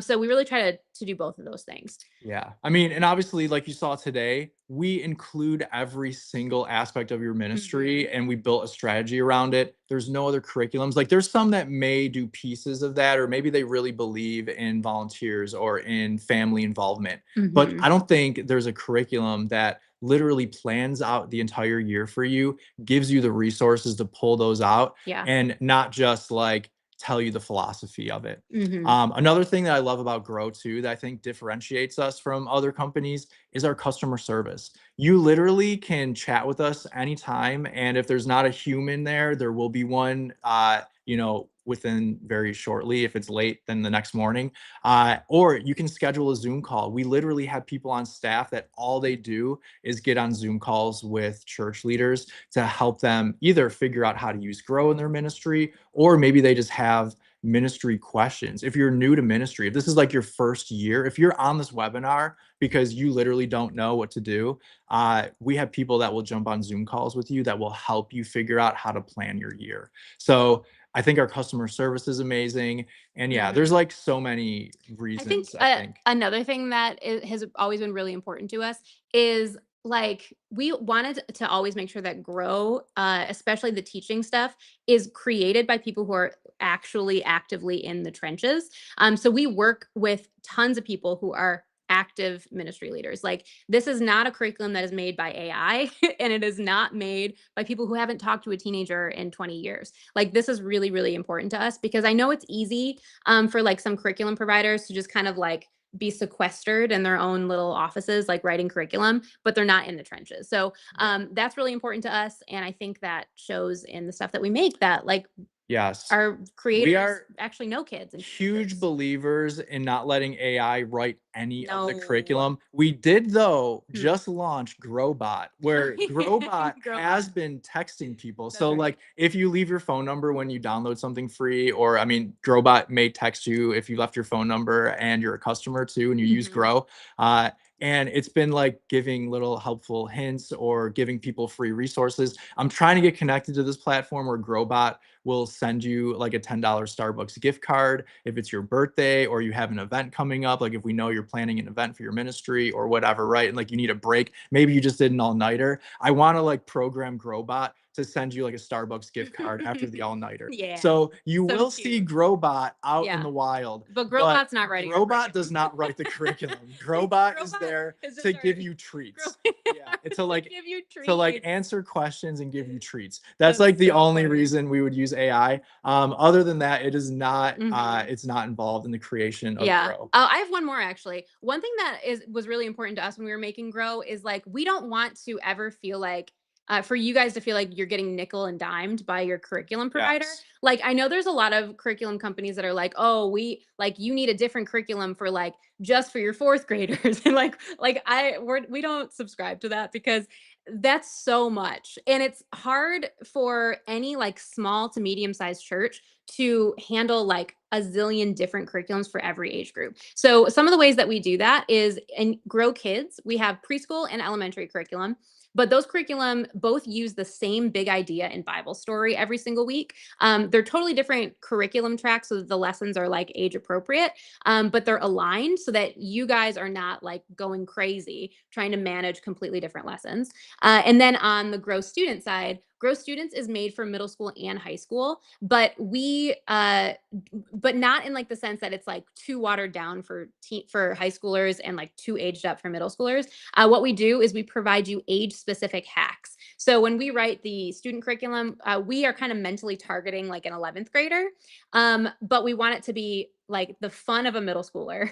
So we really try to do both of those things. Yeah. I mean, and obviously, like you saw today, we include every single aspect of your ministry and we built a strategy around it. There's no other curriculums. Like there's some that may do pieces of that, or maybe they really believe in volunteers or in family involvement. But I don't think there's a curriculum that literally plans out the entire year for you, gives you the resources to pull those out, Yeah. and not just like tell you the philosophy of it. Mhm. Another thing that I love about Grow too, that I think differentiates us from other companies, is our customer service. You literally can chat with us anytime, and if there's not a human there, there will be one. Within very shortly. If it's late, then the next morning. Or you can schedule a Zoom call. We literally have people on staff that all they do is get on Zoom calls with church leaders to help them either figure out how to use Grow in their ministry, or maybe they just have ministry questions. If you're new to ministry, if this is like your first year, if you're on this webinar because you literally don't know what to do, we have people that will jump on Zoom calls with you that will help you figure out how to plan your year. So I think our customer service is amazing. And yeah, there's like so many reasons, I think. Another thing that has always been really important to us is like we wanted to always make sure that Grow, especially the teaching stuff, is created by people who are actually actively in the trenches. So we work with tons of people who are active ministry leaders. Like this is not a curriculum that is made by AI and it is not made by people who haven't talked to a teenager in 20 years. Like this is really, really important to us because I know it's easy for like some curriculum providers to just kind of like be sequestered in their own little offices, like writing curriculum, but they're not in the trenches. So that's really important to us. And I think that shows in the stuff that we make that like Yes. our We creators are actually know kids and huge teenagers. believers in not letting AI write any of the No. curriculum. We did, though, Hmm. just launch Growbot, where Growbot has Growbot. been texting people. That's So, right. like, if you leave your phone number when you download something free, or I mean, Growbot may text you if you left your phone number and you're a customer too, and you use Grow. And it's been like giving little helpful hints or giving people free resources. I'm trying to get connected to this platform where Growbot will send you like a $10 Starbucks gift card if it's your birthday or you have an event coming up. Like if we know you're planning an event for your ministry or whatever, right? And like you need a break, maybe you just did an all-nighter. I want to like program Growbot to send you like a Starbucks gift card after the all-nighter. Yeah. So you So will see cute. Growbot out in Yeah. the wild. But Growbot's not writing our Growbot curriculum. does not write the curriculum. Growbot is Growbot there is just to our- give you treats. Yeah, it's to like give you treats. to like answer questions and give you treats. That's That's like the so only funny. reason we would use AI. Other than that, it is not Mhm. it's not involved in the creation of Yeah. Grow. I have one more actually. One thing that was really important to us when we were making Grow is like we don't want to ever feel like for you guys to feel like you're getting nickel and dimed by your curriculum provider. Yes. Like I know there's a lot of curriculum companies that are like, oh, we like you need a different curriculum for like just for your fourth graders, and we don't subscribe to that because that's so much, and it's hard for any like small to medium sized church to handle like a zillion different curriculums for every age group. So some of the ways that we do that is in Grow Kids, we have preschool and elementary curriculum, but those curriculum both use the same big idea in Bible story every single week. They're totally different curriculum tracks so that the lessons are like age appropriate, but they're aligned so that you guys are not like going crazy trying to manage completely different lessons. And then on the Grow Student side, Grow Students is made for middle school and high school, but but not in like the sense that it's like too watered down for high schoolers and like too aged up for middle schoolers. What we do is we provide you age specific hacks. So when we write the student curriculum, we are kind of mentally targeting like an 11th grader, but we want it to be like the fun of a middle schooler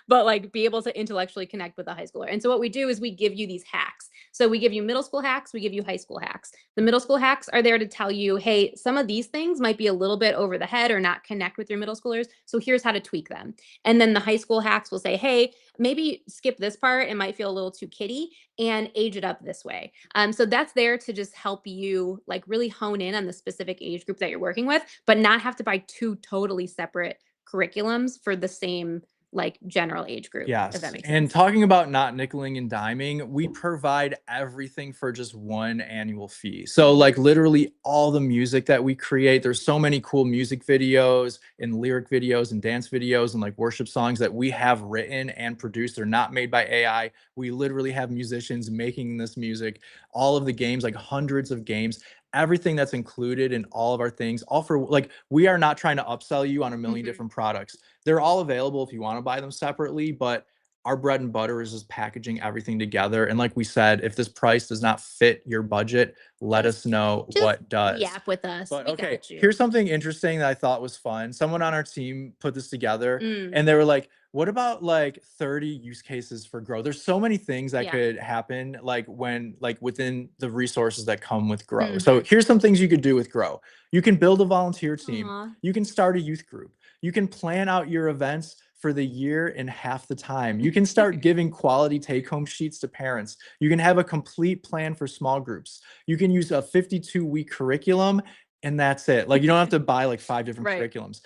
but like be able to intellectually connect with a high schooler. And so what we do is we give you these hacks. So we give you middle school hacks, we give you high school hacks. The middle school hacks are there to tell you, hey, some of these things might be a little bit over the head or not connect with your middle schoolers. So here's how to tweak them. And then the high school hacks will say, hey, maybe skip this part. It might feel a little too kiddie and age it up this way. So that's there to just help you like really hone in on the specific age group that you're working with, but not have to buy two totally separate curriculums for the same like general age group, if that Yes. makes And sense. talking about not nickeling and diming, we provide everything for just one annual fee. So, like, literally all the music that we create, there's so many cool music videos and lyric videos and dance videos and like worship songs that we have written and produced. They're not made by AI. We literally have musicians making this music, all of the games, like hundreds of games. Everything that's included in all of our things, all for like, we are not trying to upsell you on a million different products. They're all available if you want to buy them separately, but our bread and butter is just packaging everything together. And like we said, if this price does not fit your budget, let us know what does. Yap with us. But We okay, got you. here's something interesting that I thought was fun. Someone on our team put this together Mm. and they were like, what about like 30 use cases for Grow? There's so many things that Yeah. could happen like when like within the resources that come with Grow. So here's some things you could do with Grow. You can build a volunteer team. Aw. You can start a youth group. You can plan out your events for the year in half the time. You can start giving quality take-home sheets to parents. You can have a complete plan for small groups. You can use a 52-week curriculum and that's it. Like you don't have to buy like 5 different Right. curriculums.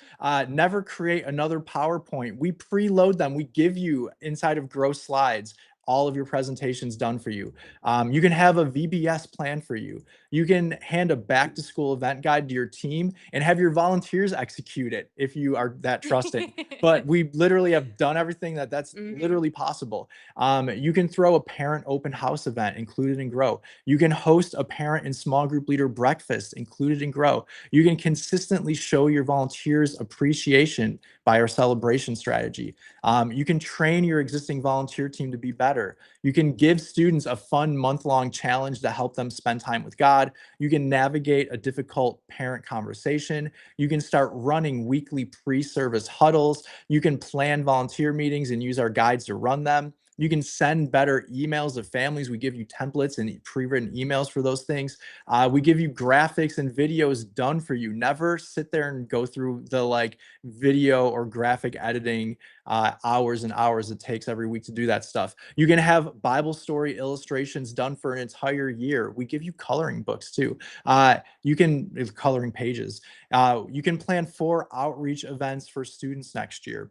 Never create another PowerPoint. We preload them. We give you inside of Grow Slides all of your presentations done for you. You can have a VBS plan for you. You can hand a back to school event guide to your team and have your volunteers execute it if you are that trusting. But we literally have done everything that's literally possible. You can throw a parent open house event included in Grow. You can host a parent and small group leader breakfast included in Grow. You can consistently show your volunteers appreciation by our celebration strategy. You can train your existing volunteer team to be better. You can give students a fun month-long challenge to help them spend time with God. You can navigate a difficult parent conversation. You can start running weekly pre-service huddles. You can plan volunteer meetings and use our guides to run them. You can send better emails to families. We give you templates and pre-written emails for those things. We give you graphics and videos done for you. Never sit there and go through the like video or graphic editing hours and hours it takes every week to do that stuff. You can have Bible story illustrations done for an entire year. We give you coloring books too. You can coloring pages. You can plan 4 outreach events for students next year.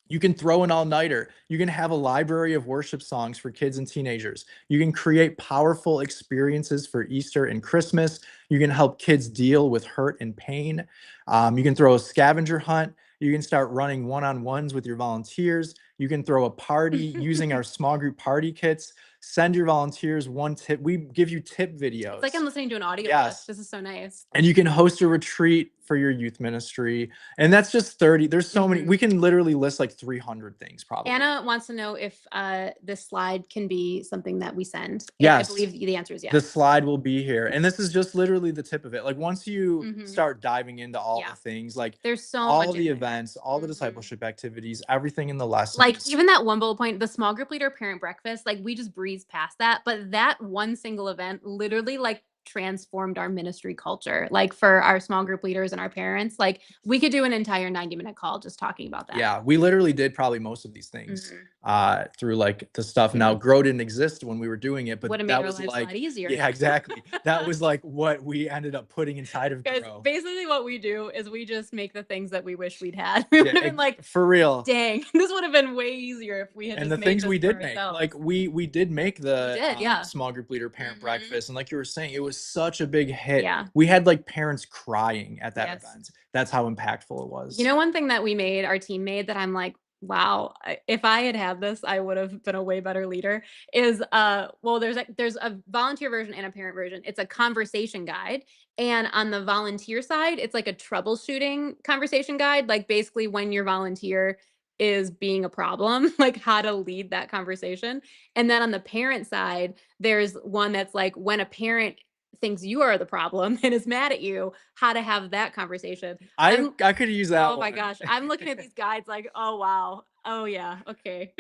You can throw an all-nighter. You can have a library of worship songs for kids and teenagers. You can create powerful experiences for Easter and Christmas. You can help kids deal with hurt and pain. You can throw a scavenger hunt. You can start running one-on-ones with your volunteers. You can throw a party using our small group party kits. Send your volunteers one tip. We give you tip videos. It's like I'm listening to an audiobook. Yes. This is so nice. And you can host a retreat for your youth ministry. And that's just 30. There's so many. We can literally list like 300 things probably. Anna wants to know if this slide can be something that we send. Yes. I believe the answer is yes. The slide will be here. And this is just literally the tip of it. Like once you start diving into all the things, like there's so all much the in there. events, all the discipleship activities, everything in the lessons. Like even that one bullet point, the small group leader parent breakfast, like we just breezed past that. But that one single event literally like transformed our ministry culture. Like for our small group leaders and our parents, like we could do an entire 90-minute call just talking about that. Yeah, we literally did probably most of these things through like the stuff. Now Grow didn't exist when we were doing it, but that was like, a lot easier. Yeah, exactly. That was like what we ended up putting inside of Guys, Grow. basically what we do is we just make the things that we wish we'd had. We would have been like, for real. Dang, this would have been way easier if we had. And just the things we did make, ourselves. like we did make the yeah. small group leader parent breakfast, and like you were saying, it was such a big hit. Yeah. We had like parents crying at that Yes. event. That's how impactful it was. You know, one thing that we made, our team made, that I'm like, wow, if I had this, I would have been a way better leader. Is well, there's a volunteer version and a parent version. It's a conversation guide, and on the volunteer side, it's like a troubleshooting conversation guide. Like basically, when your volunteer is being a problem, like how to lead that conversation. And then on the parent side, there's one that's like when a parent thinks you are the problem and is mad at you, how to have that conversation. I could use that Oh my one. gosh. I'm looking at these guides like, oh wow. Oh yeah. Okay.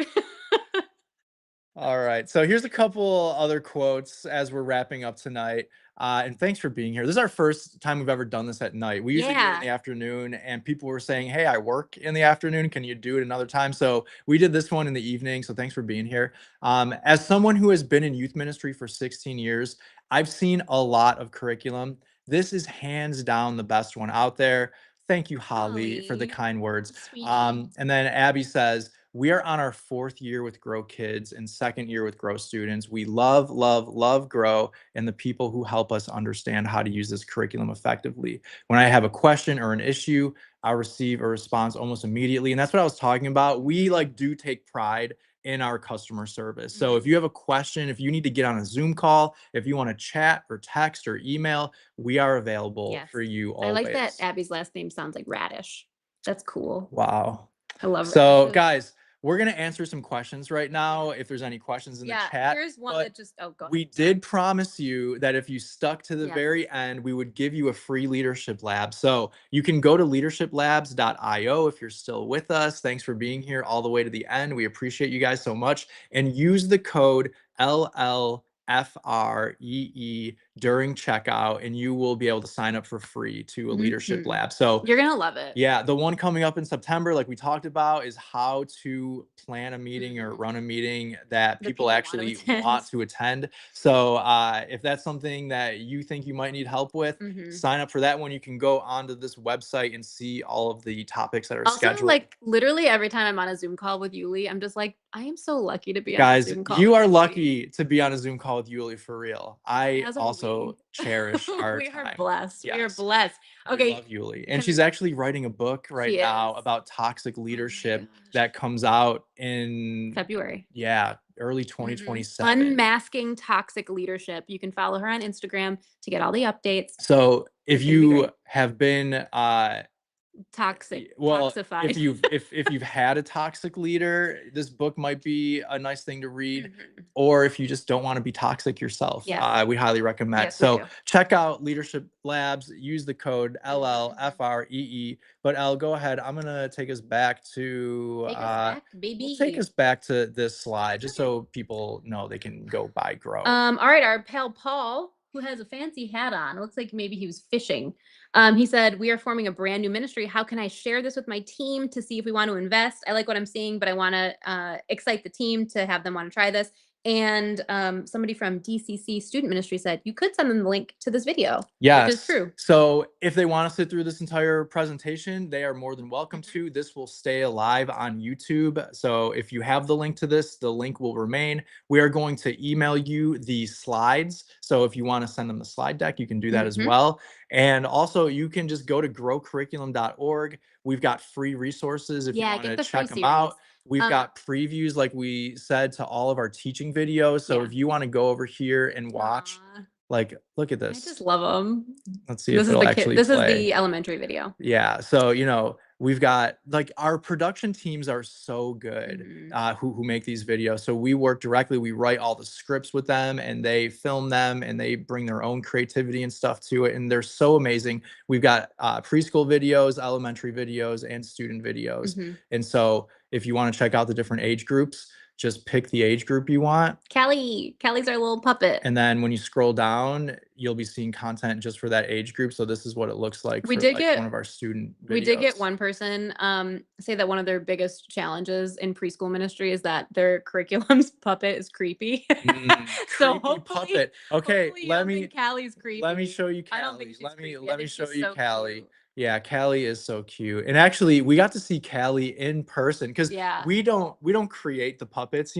All right. So here's a couple other quotes as we're wrapping up tonight. And thanks for being here. This is our first time we've ever done this at night. We usually do it in the Yeah. afternoon, and people were saying, "Hey, I work in the afternoon. Can you do it another time?" So we did this one in the evening. So thanks for being here. As someone who has been in youth ministry for 16 years, I've seen a lot of curriculum. This is hands down the best one out there. Thank you, Holly, for the Holly, kind words. sweetie. And then Abby says, we are on our 4th year with Grow Kids and 2nd year with Grow Students. We love, love, love Grow and the people who help us understand how to use this curriculum effectively. When I have a question or an issue, I'll receive a response almost immediately. And that's what I was talking about. We do take pride in our customer service. So if you have a question, if you need to get on a Zoom call, if you want to chat or text or email, we are available Yes. for you I always. like that Abby's last name sounds like radish. That's cool. Wow. I love So, radishes. guys, we're going to answer some questions right now if there's any questions in the chat. Here's one but that just go we ahead. did promise you that if you stuck to the Yes. very end, we would give you a free leadership lab. So you can go to leadershiplabs.io if you're still with us. Thanks for being here all the way to the end. We appreciate you guys so much. And use the code LLFREE during checkout, and you will be able to sign up for free to a leadership lab. So You're gonna love it. yeah, the one coming up in September, like we talked about, is how to plan a meeting or run a meeting that people actually want to attend. So if that's something that you think you might need help with, sign up for that one. You can go onto this website and see all of the topics that are Also, scheduled. like literally every time I'm on a Zoom call with Yuli, I'm just like, I am so lucky to be on a Guys, Zoom call. you with are Yuli. lucky to be on a Zoom call with Yuli, for real. I As are also we. cherish our We time. are blessed. We are Yes. blessed. We Okay. love Yuli. And she's actually writing a book right She now is. about toxic leadership gosh. that comes out in February. early 2027. Unmasking toxic leadership. You can follow her on Instagram to get all the updates. So if It's gonna be you great. have been Toxic. well, Toxified. if you've had a toxic leader, this book might be a nice thing to read. Or if you just don't want to be toxic yourself, Yes. we highly recommend. Yes, we So do. check out Leadership Labs. Use the code LLFREE. But Elle, go ahead. I'm gonna take us back to Take us back, baby. we'll take us back to this slide just so people know they can go buy Grow. All right, our pal Paul, who has a fancy hat on, it looks like maybe he was fishing. He said, "We are forming a brand new ministry. How can I share this with my team to see if we want to invest? I like what I'm seeing, but I want to excite the team to have them want to try this." And somebody from DCC Student Ministry said, "You could send them the link to this video." Yes. Which is true. So if they want to sit through this entire presentation, they are more than welcome to. This will stay alive on YouTube. So if you have the link to this, the link will remain. We are going to email you the slides. So if you want to send them the slide deck, you can do that as well. And also you can just go to growcurriculum.org. We've got free resources if you want to check them out. We've got previews, like we said, to all of our teaching videos. So if you want to go over here and watch, like, look at I this. just love them. Let's see if it'll actually play. This is the elementary video. Yeah. So, we've got, like, our production teams are so good, who make these videos. So we work directly, we write all the scripts with them, and they film them, and they bring their own creativity and stuff to it. And they're so amazing. We've got preschool videos, elementary videos, and student videos. And so if you want to check out the different age groups, just pick the age group you want. Callie's our little puppet. And then when you scroll down, you'll be seeing content just for that age group. So this is what it looks like for one of our student videos. We did get one person say that one of their biggest challenges in preschool ministry is that their curriculum's puppet is creepy. So creepy puppet. Okay, let me Callie's creepy. let me show you I Callie. don't think she's creepy. Let me show you so Callie. cute. Yeah, Callie is so cute. And actually, we got to see Callie in person because we don't create the puppets,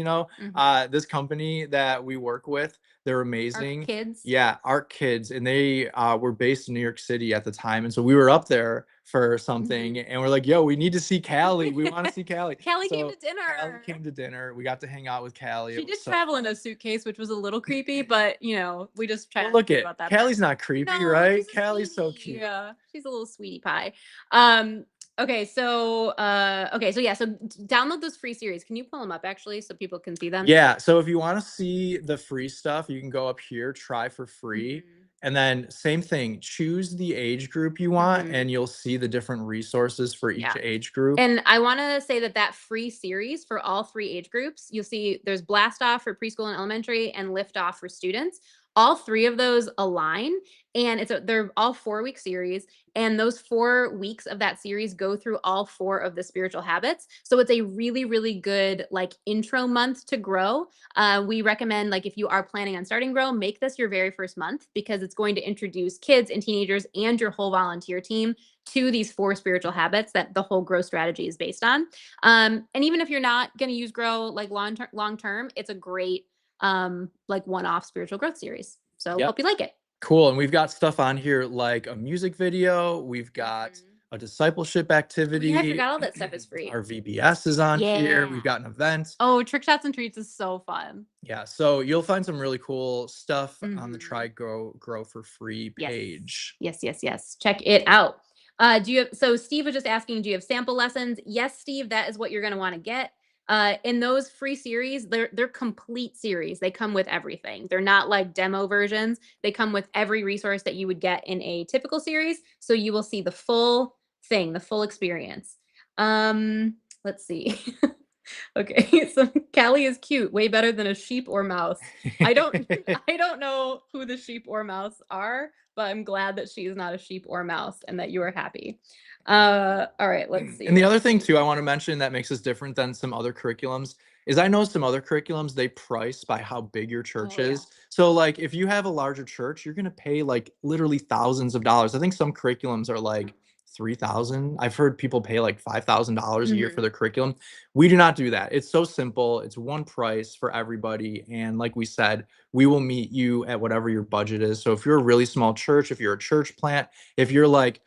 This company that we work with, they're amazing. Art Kids. Yeah, Art Kids. And they were based in New York City at the time. And so we were up there for something and we're like, yo, we need to see Callie. We want to see Callie. Callie came to dinner. Callie came to dinner. We got to hang out with Callie. She did travel in a suitcase, which was a little creepy, but we just tried to look think about that. Callie's not creepy, right? Callie's so cute. Yeah, she's a little sweetie pie. Okay, so so download those free series. Can you pull them up actually so people can see them? Yeah, so if you want to see the free stuff, you can go up here, try for free. And then same thing, choose the age group you want, Mhm. and you'll see the different resources for each Yeah. age group. And I want to say that that free series for all 3 age groups, you'll see there's Blast Off for preschool and elementary and Lift Off for students. All 3 of those align, and they're all 4-week series, and those 4 weeks of that series go through all 4 of the spiritual habits. So it's a really, really good like intro month to grow. We recommend, like, if you are planning on starting Grow, make this your very first month because it's going to introduce kids and teenagers and your whole volunteer team to these 4 spiritual habits that the whole Grow strategy is based on. And even if you're not going to use Grow like long term, it's a great like one-off spiritual growth series. So Yep. hope you like it. Cool. And we've got stuff on here like a music video. We've got Mhm. a discipleship Oh, yeah, I activity. forgot all that stuff is free. Our VBS is on here. Yeah. We've got an event. Oh, Trick Shots and Treats is so fun. Yeah. So you'll find some really cool stuff on the Mhm. Try Grow for Free Yes. page. Yes. Check it out. Do you have, so Steve was just asking, do you have sample lessons? Yes, Steve, that is what you're going to want to get. In those free series, they're complete series. They come with everything. They're not like demo versions. They come with every resource that you would get in a typical series. So you will see the full thing, the full experience. Let's see. Okay, so Callie is cute, way better than a sheep or mouse. I don't I don't know who the sheep or mouse are, but I'm glad that she is not a sheep or mouse and that you are happy. All right, let's see. And the other thing too, I want to mention that makes us different than some other curriculums is I know some other curriculums they price by how big your church Oh, yeah. is. So like if you have a larger church, you're gonna pay like literally thousands of dollars. I think some curriculums are like 3,000. I've heard people pay like $5,000 a year for Mhm. their curriculum. We do not do that. It's so simple. It's one price for everybody. And like we said, we will meet you at whatever your budget is. So if you're a really small church, if you're a church plant, if you're like,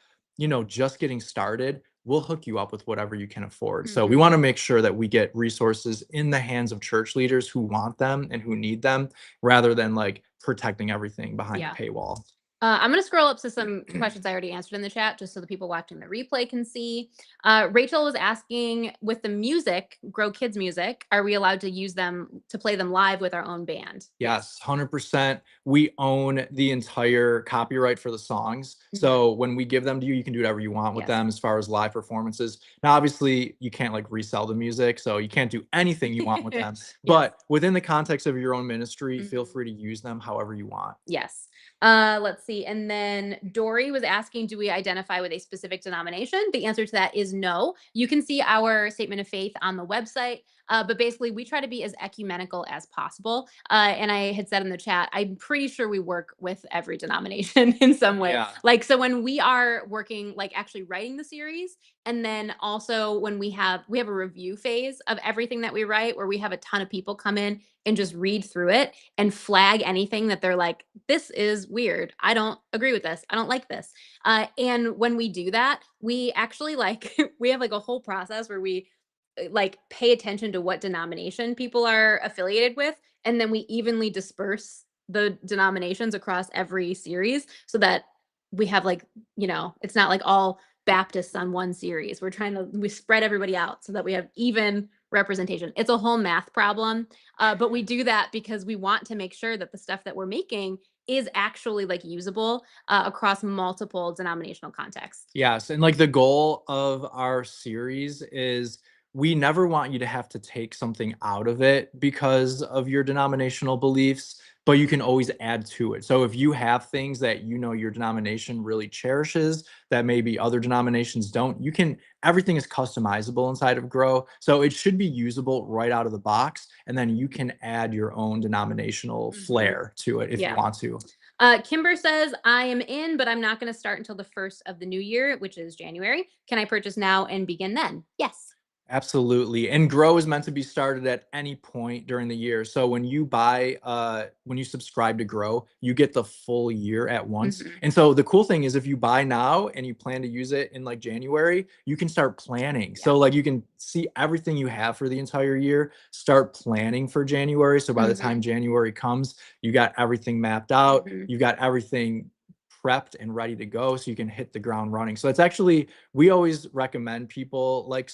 just getting started, we'll hook you up with whatever you can afford. So we Mhm. want to make sure that we get resources in the hands of church leaders who want them and who need them rather than like protecting everything behind Yeah. a paywall. I'm going to scroll up to some questions I already answered in the chat just so the people watching the replay can see. Rachel was asking, with the music, Grow Kids music, are we allowed to use them to play them live with our own band? Yes, 100%. We own the entire copyright for the songs. Mhm. So when we give them to you, you can do whatever you want with Yes. them as far as live performances. Now, obviously, you can't like resell the music, so you can't do anything you want with them. Yes. But within the context of your own ministry, feel Mhm. free to use them however you want. Yes. Let's see. And then Dory was asking, do we identify with a specific denomination? The answer to that is no. You can see our statement of faith on the website. But basically, we try to be as ecumenical as possible. And I had said in the chat, I'm pretty sure we work with every denomination in some way. Yeah. Like, so when we are working, like actually writing the series, and then also when we have a review phase of everything that we write, where we have a ton of people come in and just read through it and flag anything that they're like, this is weird. I don't agree with this. I don't like this. And when we do that, we actually like, we have like a whole process where we like pay attention to what denomination people are affiliated with. And then we evenly disperse the denominations across every series so that we have like, it's not like all Baptists on one series. We spread everybody out so that we have even representation. It's a whole math problem. But we do that because we want to make sure that the stuff that we're making is actually like usable across multiple denominational contexts. Yes, and like the goal of our series is we never want you to have to take something out of it because of your denominational beliefs, but you can always add to it. So if you have things that your denomination really cherishes that maybe other denominations don't, everything is customizable inside of Grow. So it should be usable right out of the box, and then you can add your own denominational flair to it if you want to. Kimber says, I am in, but I'm not going to start until the first of the new year, which is January. Can I purchase now and begin then? Yes. Absolutely. And Grow is meant to be started at any point during the year. So when you subscribe to Grow, you get the full year at once. Mhm. And so the cool thing is if you buy now and you plan to use it in like January, you can start planning. So like you can see everything you have for the entire year, start planning for January. So by the time January comes, you got everything mapped out, you got everything prepped and ready to go so you can hit the ground running. So it's actually, we always recommend people like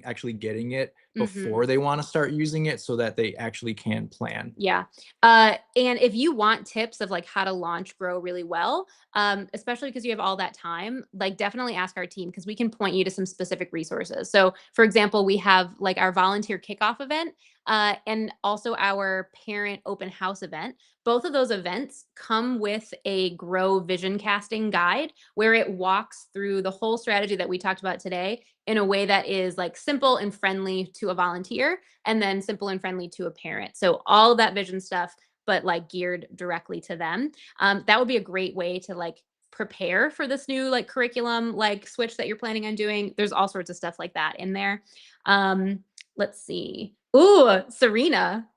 actually getting it before they want to start using it so that they actually can plan. Yeah. And if you want tips of like how to launch Grow really well, especially because you have all that time, like definitely ask our team because we can point you to some specific resources. So, for example, we have like our volunteer kickoff event and also our parent open house event. Both of those events come with a Grow vision casting guide where it walks through the whole strategy that we talked about today in a way that is like simple and friendly to a volunteer and then simple and friendly to a parent. So all of that vision stuff, but like geared directly to them. That would be a great way to like prepare for this new like curriculum like switch that you're planning on doing. There's all sorts of stuff like that in there. Let's see. Ooh, Serena,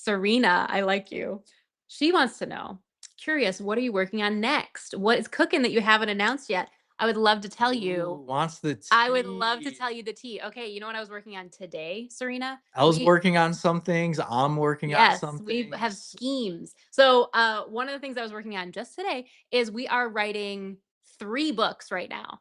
I like you. She wants to know. Curious, what are you working on next? What is cooking that you haven't announced yet? I would love to tell you. Ooh, wants the I would love to tea. tell you the tea. Okay, you know what I was working on today, Serena? Elle's working on some things. I'm working on Yes, some we have things. schemes. So, one of the things I was working on just today is we are writing 3 books right now.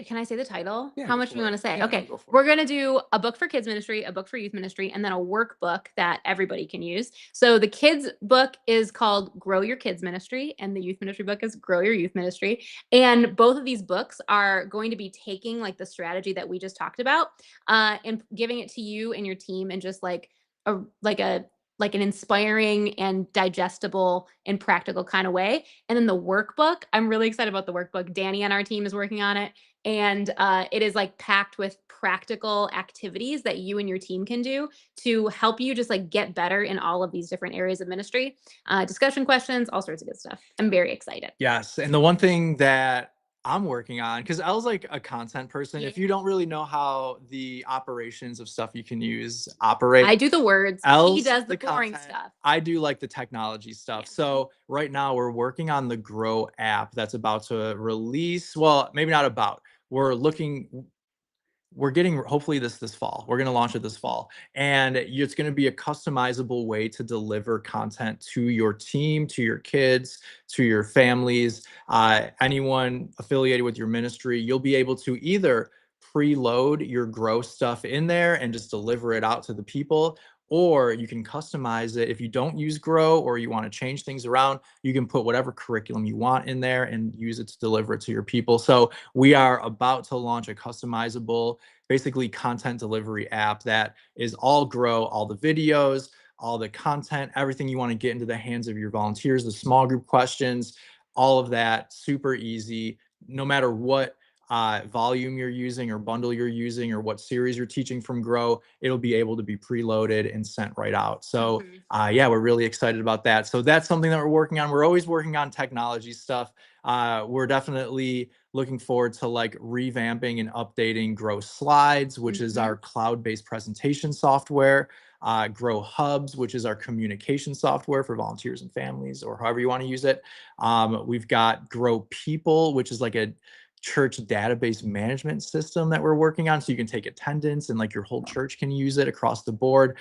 Can I say the title? Yeah, How go much do for you it. wanna say? Yeah, no, Okay. go for it. We're gonna do a book for kids ministry, a book for youth ministry, and then a workbook that everybody can use. So the kids book is called Grow Your Kids Ministry, and the youth ministry book is Grow Your Youth Ministry. And both of these books are going to be taking like the strategy that we just talked about, and giving it to you and your team in just a like a like an inspiring and digestible and practical kind of way. And then the workbook, I'm really excited about the workbook. Danny on our team is working on it and it is like packed with practical activities that you and your team can do to help you just like get better in all of these different areas of ministry, discussion questions, all sorts of good stuff. I'm very excited. Yes, and the one thing that I'm working on, because Elle's like a content person. If you Yeah. don't really know how the operations of stuff you can use I operate, do the words, he Elle's does the the boring content. stuff. I do like the technology stuff. Yeah. So right now we're working on the Grow app that's about to release. Well, maybe not about. We're getting hopefully this fall. We're going to launch it this fall, and it's going to be a customizable way to deliver content to your team, to your kids, to your families, anyone affiliated with your ministry. You'll be able to either preload your Grow stuff in there and just deliver it out to the people, or you can customize it. If you don't use Grow or you want to change things around, you can put whatever curriculum you want in there and use it to deliver it to your people. So we are about to launch a customizable, basically content delivery app that is all Grow, all the videos, all the content, everything you want to get into the hands of your volunteers, the small group questions, all of that, super easy, no matter what volume you're using or bundle you're using or what series you're teaching from Grow, it'll be able to be preloaded and sent right out. So yeah, we're really excited about that. So that's something that we're working on. We're always working on technology stuff. We're definitely looking forward to like revamping and updating Grow Slides, which is our cloud-based presentation software. Grow Hubs, which is our communication software for volunteers and families, or however you want to use it. We've got Grow People, which is like a church database management system that we're working on, so you can take attendance and like your whole church can use it across the board.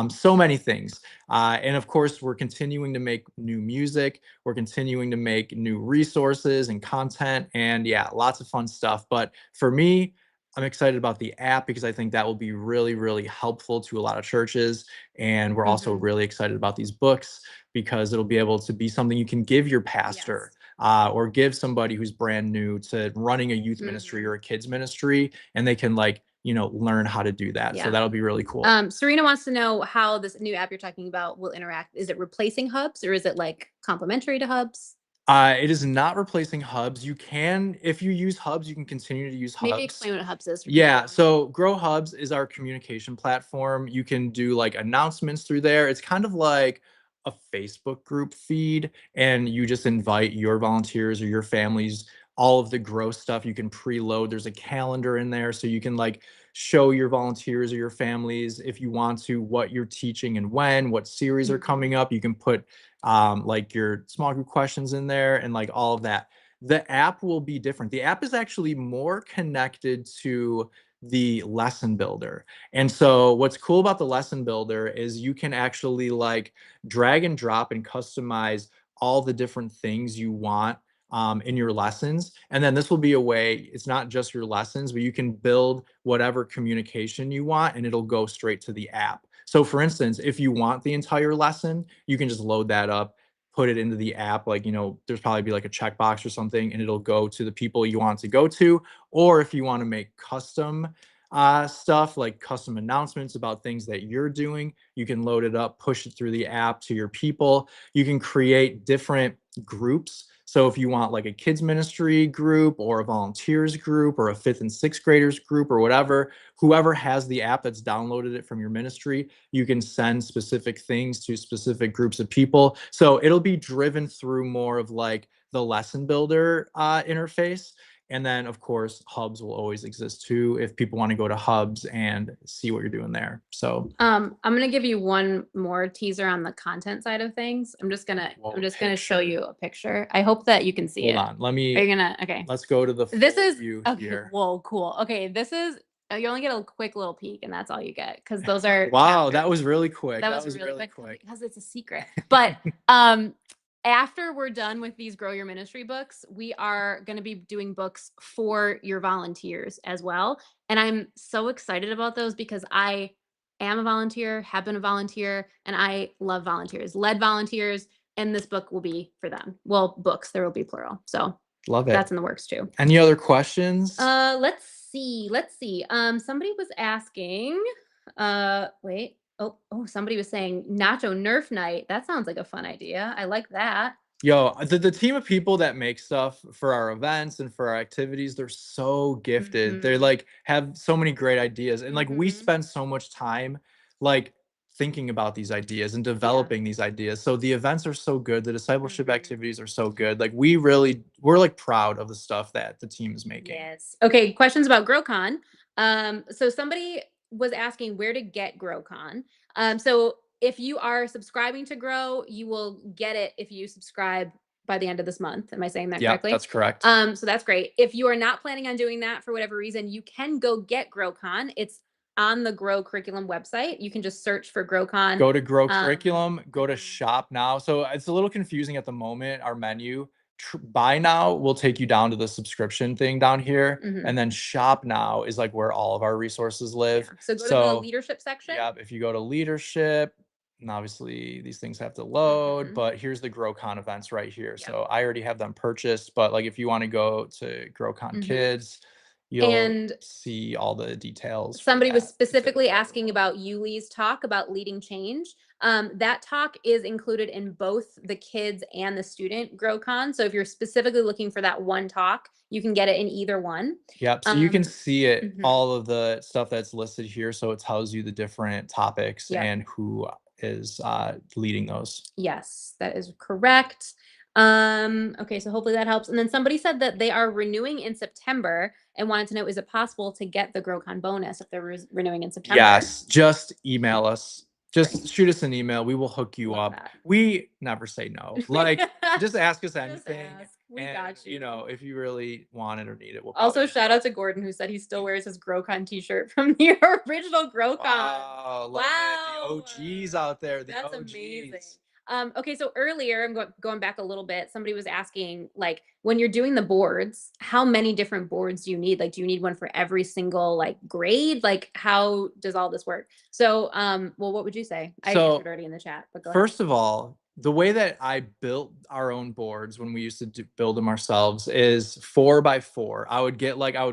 So many things. And of course, we're continuing to make new music. We're continuing to make new resources and content, and yeah, lots of fun stuff. But for me, I'm excited about the app because I think that will be really, really helpful to a lot of churches. And we're also really excited about these books because it'll be able to be something you can give your pastor or give somebody who's brand new to running a youth ministry or a kids ministry, and they can like, learn how to do that. So that'll be really cool. Serena wants to know how this new app you're talking about will interact. Is it replacing Hubs or is it like complementary to Hubs? It is not replacing Hubs. You can, if you use Hubs, you can continue to use Hubs. Maybe explain what Hubs is. Yeah, so Grow Hubs is our communication platform. You can do like announcements through there. It's kind of like a Facebook group feed, and you just invite your volunteers or your families, all of the Grow stuff you can preload. There's a calendar in there, so you can like show your volunteers or your families if you want to what you're teaching and when, what series are coming up. You can put like your small group questions in there and like all of that. The app will be different. The app is actually more connected to the lesson builder. And so what's cool about the lesson builder is you can actually like drag and drop and customize all the different things you want in your lessons. And then this will be a way, it's not just your lessons, but you can build whatever communication you want and it'll go straight to the app. So for instance, if you want the entire lesson, you can just load that up, put it into the app. Like, there's probably be like a checkbox or something and it'll go to the people you want to go to. Or if you want to make custom stuff like custom announcements about things that you're doing, you can load it up, push it through the app to your people. You can create different groups. So if you want like a kids ministry group or a volunteers group or a 5th and 6th graders group or whatever, whoever has the app that's downloaded it from your ministry, you can send specific things to specific groups of people. So it'll be driven through more of like the lesson builder interface. And then, of course, hubs will always exist too if people want to go to hubs and see what you're doing there. So I'm gonna give you one more teaser on the content side of things. I'm just gonna show you a picture. I hope that you can see hold it. on. Are you gonna? Okay. Let's go to the This full is view okay. here. Whoa, cool. Okay, this is you only get a quick little peek, and that's all you get because those are Wow, chapters. that was really quick. That was really quick quick. because it's a secret. But after we're done with these Grow Your Ministry books, we are going to be doing books for your volunteers as well. And I'm so excited about those because I am a volunteer, have been a volunteer, and I love volunteers, led volunteers. And this book will be for them. Well, books, there will be plural. So Love it. that's in the works too. Any other questions? Let's see. Somebody was asking, wait. Oh, somebody was saying Nacho Nerf night. That sounds like a fun idea. I like that. Yo, the team of people that make stuff for our events and for our activities, they're so gifted. They like have so many great ideas. And like we spend so much time like thinking about these ideas and developing these ideas. So the events are so good, the discipleship activities are so good. Like we're like proud of the stuff that the team is making. Yes. Okay, questions about GrowCon. So somebody was asking where to get GrowCon. So if you are subscribing to Grow, you will get it if you subscribe by the end of this month. Am I saying that correctly? That's correct. So that's great. If you are not planning on doing that for whatever reason, you can go get GrowCon. It's on the Grow Curriculum website. You can just search for GrowCon. Go to Grow Curriculum, go to Shop Now. So it's a little confusing at the moment, our menu. Buy Now will take you down to the subscription thing down here. And then Shop Now is like where all of our resources live. So go to the leadership section. Yeah, if you go to leadership, and obviously these things have to load, but here's the GrowCon events right here. So I already have them purchased, but like if you want to go to GrowCon Kids, you'll see all the details. Somebody was specifically asking about Yuli's talk about leading change. That talk is included in both the kids and the student GrowCon. So if you're specifically looking for that one talk, you can get it in either one. Yep. So you can see it, all of the stuff that's listed here. So it tells you the different topics and who is leading those. Yes, that is correct. Okay, so hopefully that helps. And then somebody said that they are renewing in September and wanted to know, is it possible to get the GrowCon bonus if they're renewing in September? Yes, just email us. Just shoot us an email. We will hook you up. We never say no. Like, just ask us anything. We got you. You know, if you really want it or need it, we'll also shout out to Gordon who said he still wears his GrowCon t-shirt from the original GrowCon. Wow, the OGs out there. That's amazing. Okay, so earlier, I'm going back a little bit. Somebody was asking, like, when you're doing the boards, how many different boards do you need? Like, do you need one for every single like grade? Like, how does all this work? So, well, what would you say? I answered already in the chat, but go ahead. First of all, the way that I built our own boards when we used to build them ourselves is 4x4. I would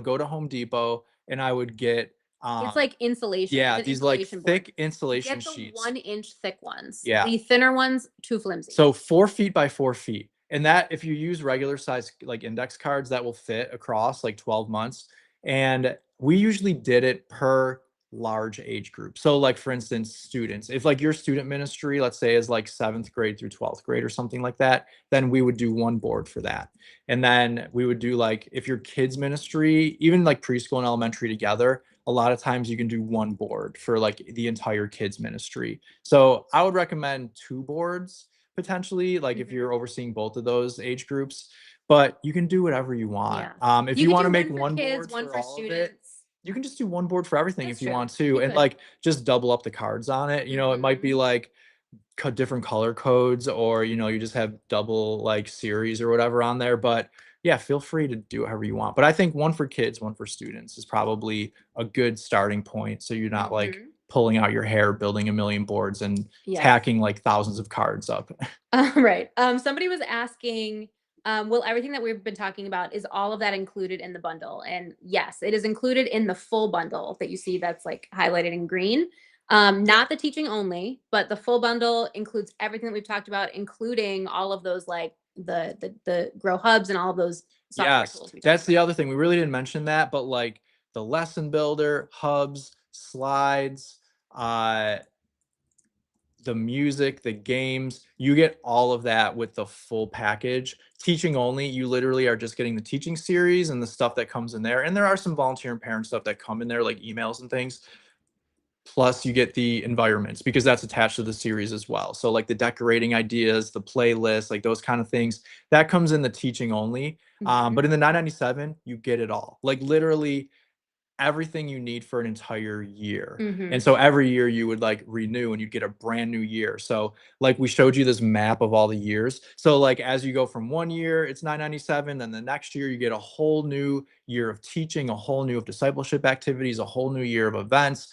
go to Home Depot and I would get it's like insulation. Yeah, it's these like thick insulation sheets. 1 inch thick ones. Yeah. The thinner ones, too flimsy. So 4 feet by 4 feet. And that, if you use regular size like index cards, that will fit across like 12 months. And we usually did it per large age group. So like, for instance, students, if like your student ministry, let's say is like 7th grade through 12th grade or something like that, then we would do one board for that. And then we would do like, if your kids ministry, even like preschool and elementary together, a lot of times you can do one board for like the entire kids ministry. So I would recommend 2 boards potentially, like if you're overseeing both of those age groups, but you can do whatever you want. If you want to make one board for all of it, you can just do one board for everything if you want to, and like just double up the cards on it. You know, it might be like different color codes, or you just have double like series or whatever on there. But yeah, feel free to do whatever you want. But I think one for kids, one for students is probably a good starting point, so you're not like Mhm. pulling out your hair, building a million boards, and Yes. tacking like thousands of cards up. Right. Somebody was asking, will everything that we've been talking about, is all of that included in the bundle? And yes, it is included in the full bundle that you see that's like highlighted in green. Not the teaching only, but the full bundle includes everything that we've talked about, including all of those like the grow hubs and all of those software Yes, tools we talked that's the about. other thing. We really didn't mention that, but like the lesson builder, hubs, slides, uh, the music, the games, you get all of that with the full package. Teaching only, you literally are just getting the teaching series and the stuff that comes in there. And there are some volunteer and parent stuff that come in there, like emails and things. Plus, you get the environments because that's attached to the series as well. So, like the decorating ideas, the playlist, like those kind of things, that comes in the teaching only. Mhm. But in the 997, you get it all. Like literally, everything you need for an entire year. And Mhm. so every year you would like renew and you'd get a brand new year. So like we showed you this map of all the years. So like as you go from one year, it's 997, then the next year you get a whole new year of teaching, a whole new of discipleship activities, a whole new year of events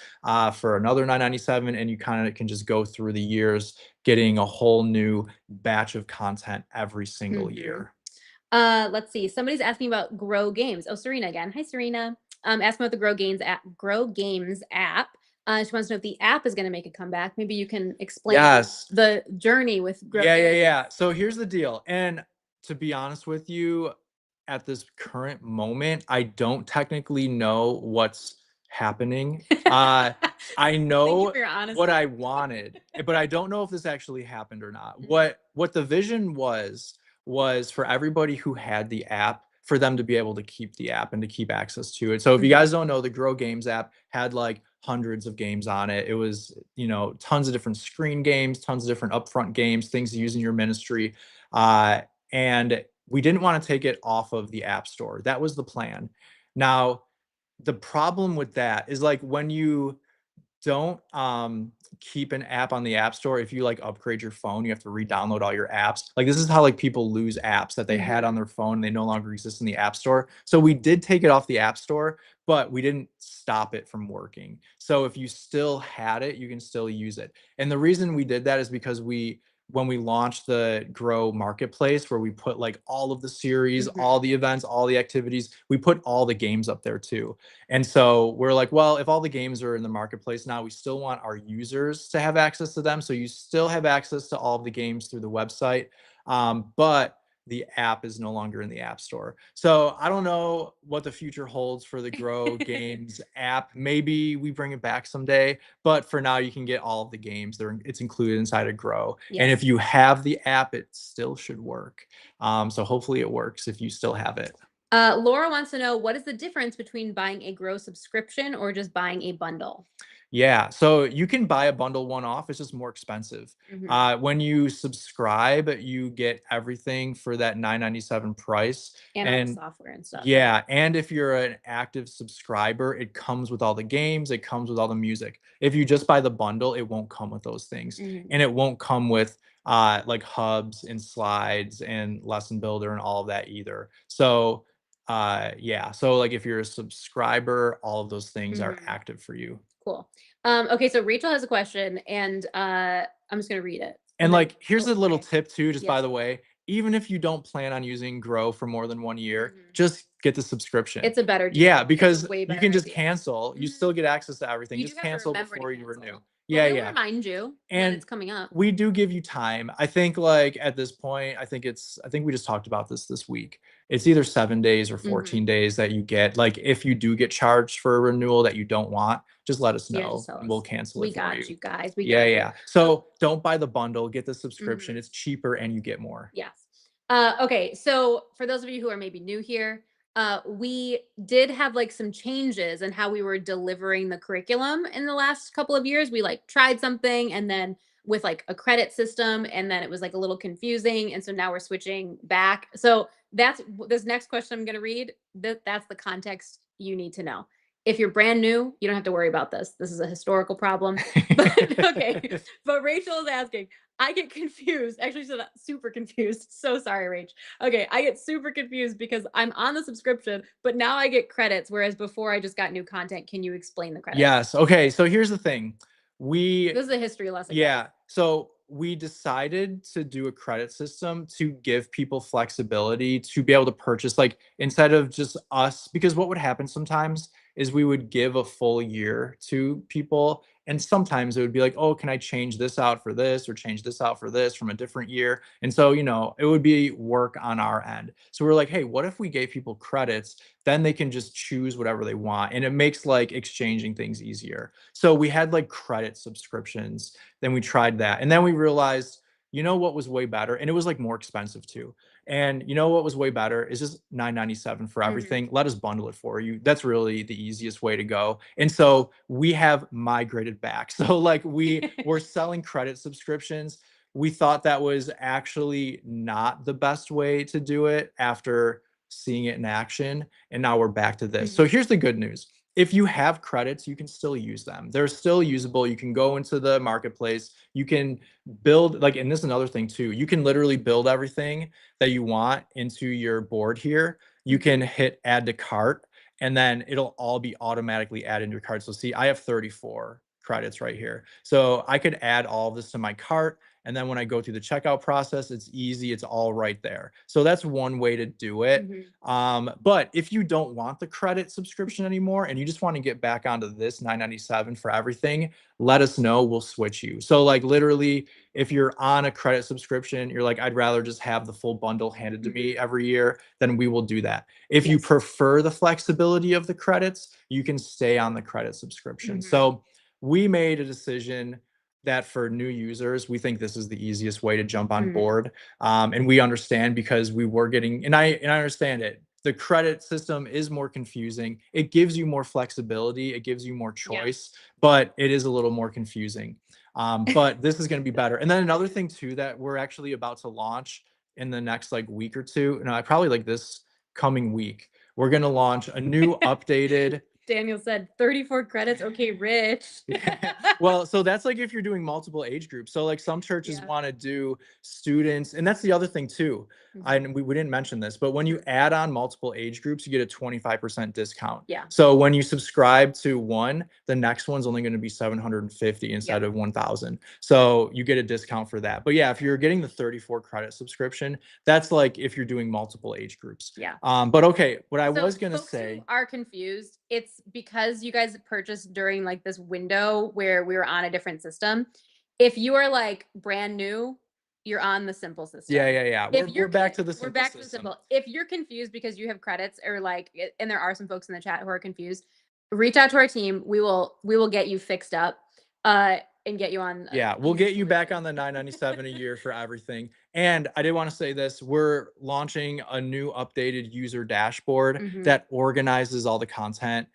for another 997, and you kind of can just go through the years getting a whole new batch of content every single Mhm. year. Let's see. Somebody's asking about Grow Games. Oh, Serena again. Hi, Serena. Asking about the Grow Games app. She wants to know if the app is going to make a comeback. Maybe you can explain Yes. the journey with Grow Yeah, yeah, Games. yeah. So here's the deal. And to be honest with you, at this current moment, I don't technically know what's happening. I Thank you know for your what honesty. I wanted, but I don't know if this actually happened or not. Mhm. What the vision was for everybody who had the app for them to be able to keep the app and to keep access to it. So if you Mhm. guys don't know, the Grow Games app had like hundreds of games on it. It was, tons of different screen games, tons of different upfront games, things to use in your ministry. Uh, and we didn't want to take it off of the App Store. That was the plan. Now, the problem with that is like when you don't keep an app on the app store, if you like upgrade your phone, you have to re-download all your apps. Like this is how like people lose apps that they had on Mhm. their phone and they no longer exist in the app store. So we did take it off the app store, but we didn't stop it from working. So if you still had it, you can still use it. And the reason we did that is because when we launched the Grow Marketplace, where we put like all of the series, all Mhm. the events, all the activities, we put all the games up there too. And so we're like, well, if all the games are in the marketplace now, we still want our users to have access to them. So you still have access to all of the games through the website, but the app is no longer in the app store. So I don't know what the future holds for the Grow Games app. Maybe we bring it back someday, but for now, you can get all of the games. It's included inside of Grow. And if Yes. you have the app, it still should work. So hopefully it works if you still have it. Laura wants to know, what is the difference between buying a Grow subscription or just buying a bundle? Yeah, so you can buy a bundle one off, it's just more expensive. Mhm. When you subscribe, you get everything for that 997 price. And all the And software and stuff. yeah, and if you're an active subscriber, it comes with all the games, it comes with all the music. If you just buy the bundle, it won't come with those things. Mhm. And it won't come with like hubs and slides and lesson builder and all of that either. So yeah, so like if you're a subscriber, all of those things are Mhm. active for you. Cool. Okay, so Rachel has a question, and I'm just gonna read it, And, and then like, here's oh, a little okay. tip too, just by Yes. the way. Even if you don't plan on using Grow for more than 1 year, Mhm. just get the subscription. It's a better Yeah, deal. It's a because way you better can just idea. cancel. You Mhm. still get access to everything. You do Just have to cancel remember to before you renew. cancel. Well, Yeah, they'll yeah. remind you when And it's coming up. we do give you time. I think, like, at this point, I think we just talked about this week. It's either 7 days or 14 Mhm. days that you get. Like, if you do get charged for a renewal that you don't want, just let us Yeah, just know, tell and we'll us. cancel We it for got you. you guys. We Yeah, got you. yeah. Oh, So, don't buy the bundle, get the subscription. mhm. It's cheaper and you get more. Yes. Okay, so for those of you who are maybe new here, we did have like some changes in how we were delivering the curriculum in the last couple of years. We like tried something and then with like a credit system, and then it was like a little confusing. And so now we're switching back. So that's this next question I'm going to read. That's the context you need to know. If you're brand new, you don't have to worry about this. This is a historical problem. But okay. But Rachel is asking, I get confused. Actually, she's super confused. So sorry, Rach. Okay, I get super confused because I'm on the subscription, but now I get credits, whereas before I just got new content. Can you explain the credits? Yes. Okay. So here's the thing. We This is a history lesson. Yeah. Guys. So we decided to do a credit system to give people flexibility to be able to purchase, like, instead of just us, because what would happen sometimes is we would give a full year to people. And sometimes it would be like, oh, can I change this out for this or change this out for this from a different year? And so, it would be work on our end. So we're like, hey, what if we gave people credits? Then they can just choose whatever they want. And it makes like exchanging things easier. So we had like credit subscriptions, then we tried that. And then we realized, what was way better? And it was like more expensive too. And what was way better is just $9.97 for everything. Let us bundle it for you. That's really the easiest way to go. And so we have migrated back. So like we were selling credit subscriptions. We thought that was actually not the best way to do it after seeing it in action. And now we're back to this. So here's the good news. If you have credits, you can still use them. They're still usable. You can go into the marketplace. You can build, like, and this is another thing too. You can literally build everything that you want into your board here. You can hit add to cart, and then it'll all be automatically added into your cart. So see, I have 34 credits right here. So I could add all of this to my cart. And then when I go through the checkout process, it's easy. It's all right there. So that's one way to do it. But if you don't want the credit subscription anymore and you just want to get back onto this $9.97 for everything, let us know. We'll switch you. So like literally, if you're on a credit subscription, you're like, I'd rather just have the full bundle handed to me every year, then we will do that. If you prefer the flexibility of the credits, you can stay on the credit subscription. So we made a decision that for new users, we think this is the easiest way to jump on board. And we understand because we were getting, and I understand it. The credit system is more confusing. It gives you more flexibility. It gives you more choice, but it is a little more confusing. But this is going to be better. And then another thing too, that we're actually about to launch in the next like week or two, and I probably like this coming week, we're going to launch a new updated. Daniel said 34 credits. Okay, Rich. Well, so that's like if you're doing multiple age groups. So like some churches want to do students, and that's the other thing too. And we didn't mention this, but when you add on multiple age groups, you get a 25% discount. Yeah. So when you subscribe to one, the next one's only going to be 750 instead of 1,000. So you get a discount for that. But yeah, if you're getting the 34 credit subscription, that's like if you're doing multiple age groups. Yeah. But okay, what I So was going to folks say, who are confused, it's because you guys purchased during like this window where we were on a different system. If you are like brand new, you're on the simple system. yeah. We're back to the simple. We're back to the simple. If you're confused because you have credits or like, and there are some folks in the chat who are confused, reach out to our team. We will get you fixed up. And get you on. Yeah, we'll get you back on the $9.97 a year for everything. And I did want to say this, we're launching a new updated user dashboard that organizes all the content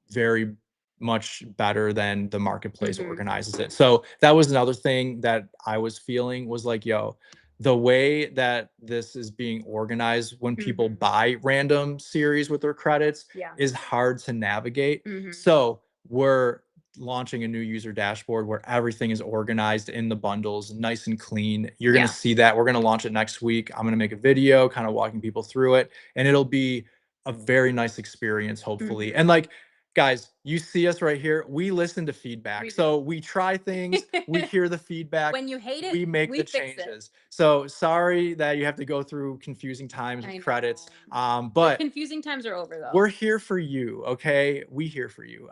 very much better than the marketplace organizes it. So that was another thing that I was feeling was like, yo, the way that this is being organized when people buy random series with their credits is hard to navigate. So we're launching a new user dashboard where everything is organized in the bundles, nice and clean. You're going to see that. We're going to launch it next week. I'm going to make a video kind of walking people through it, and it'll be a very nice experience, hopefully. And like, guys, you see us right here. We listen to feedback. So we try things, we hear the feedback. When you hate it, we make the changes. So sorry that you have to go through confusing times with credits. But confusing times are over though. We're here for you, okay? We here for you.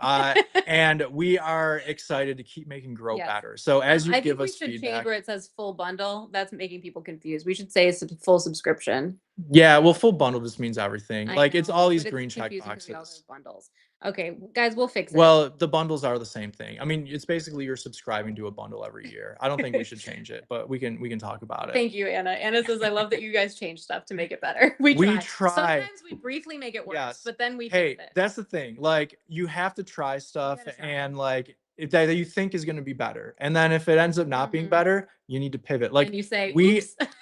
And we are excited to keep making grow better. So as you give us feedback. I think we should change where it says full bundle. That's making people confused. We should say it's a full subscription. Yeah, well, full bundle just means everything. Like it's all these green check boxes. Bundles. Okay, guys, we'll fix it. Well, the bundles are the same thing. I mean, it's basically you're subscribing to a bundle every year. I don't think we should change it, but we can talk about it. Thank you, Anna. Anna says, I love that you guys change stuff to make it better. We try. Sometimes we briefly make it worse, but then we fix it. That's the thing. Like you have to try stuff and like that you think is going to be better. And then if it ends up not being better, you need to pivot. Like and you say,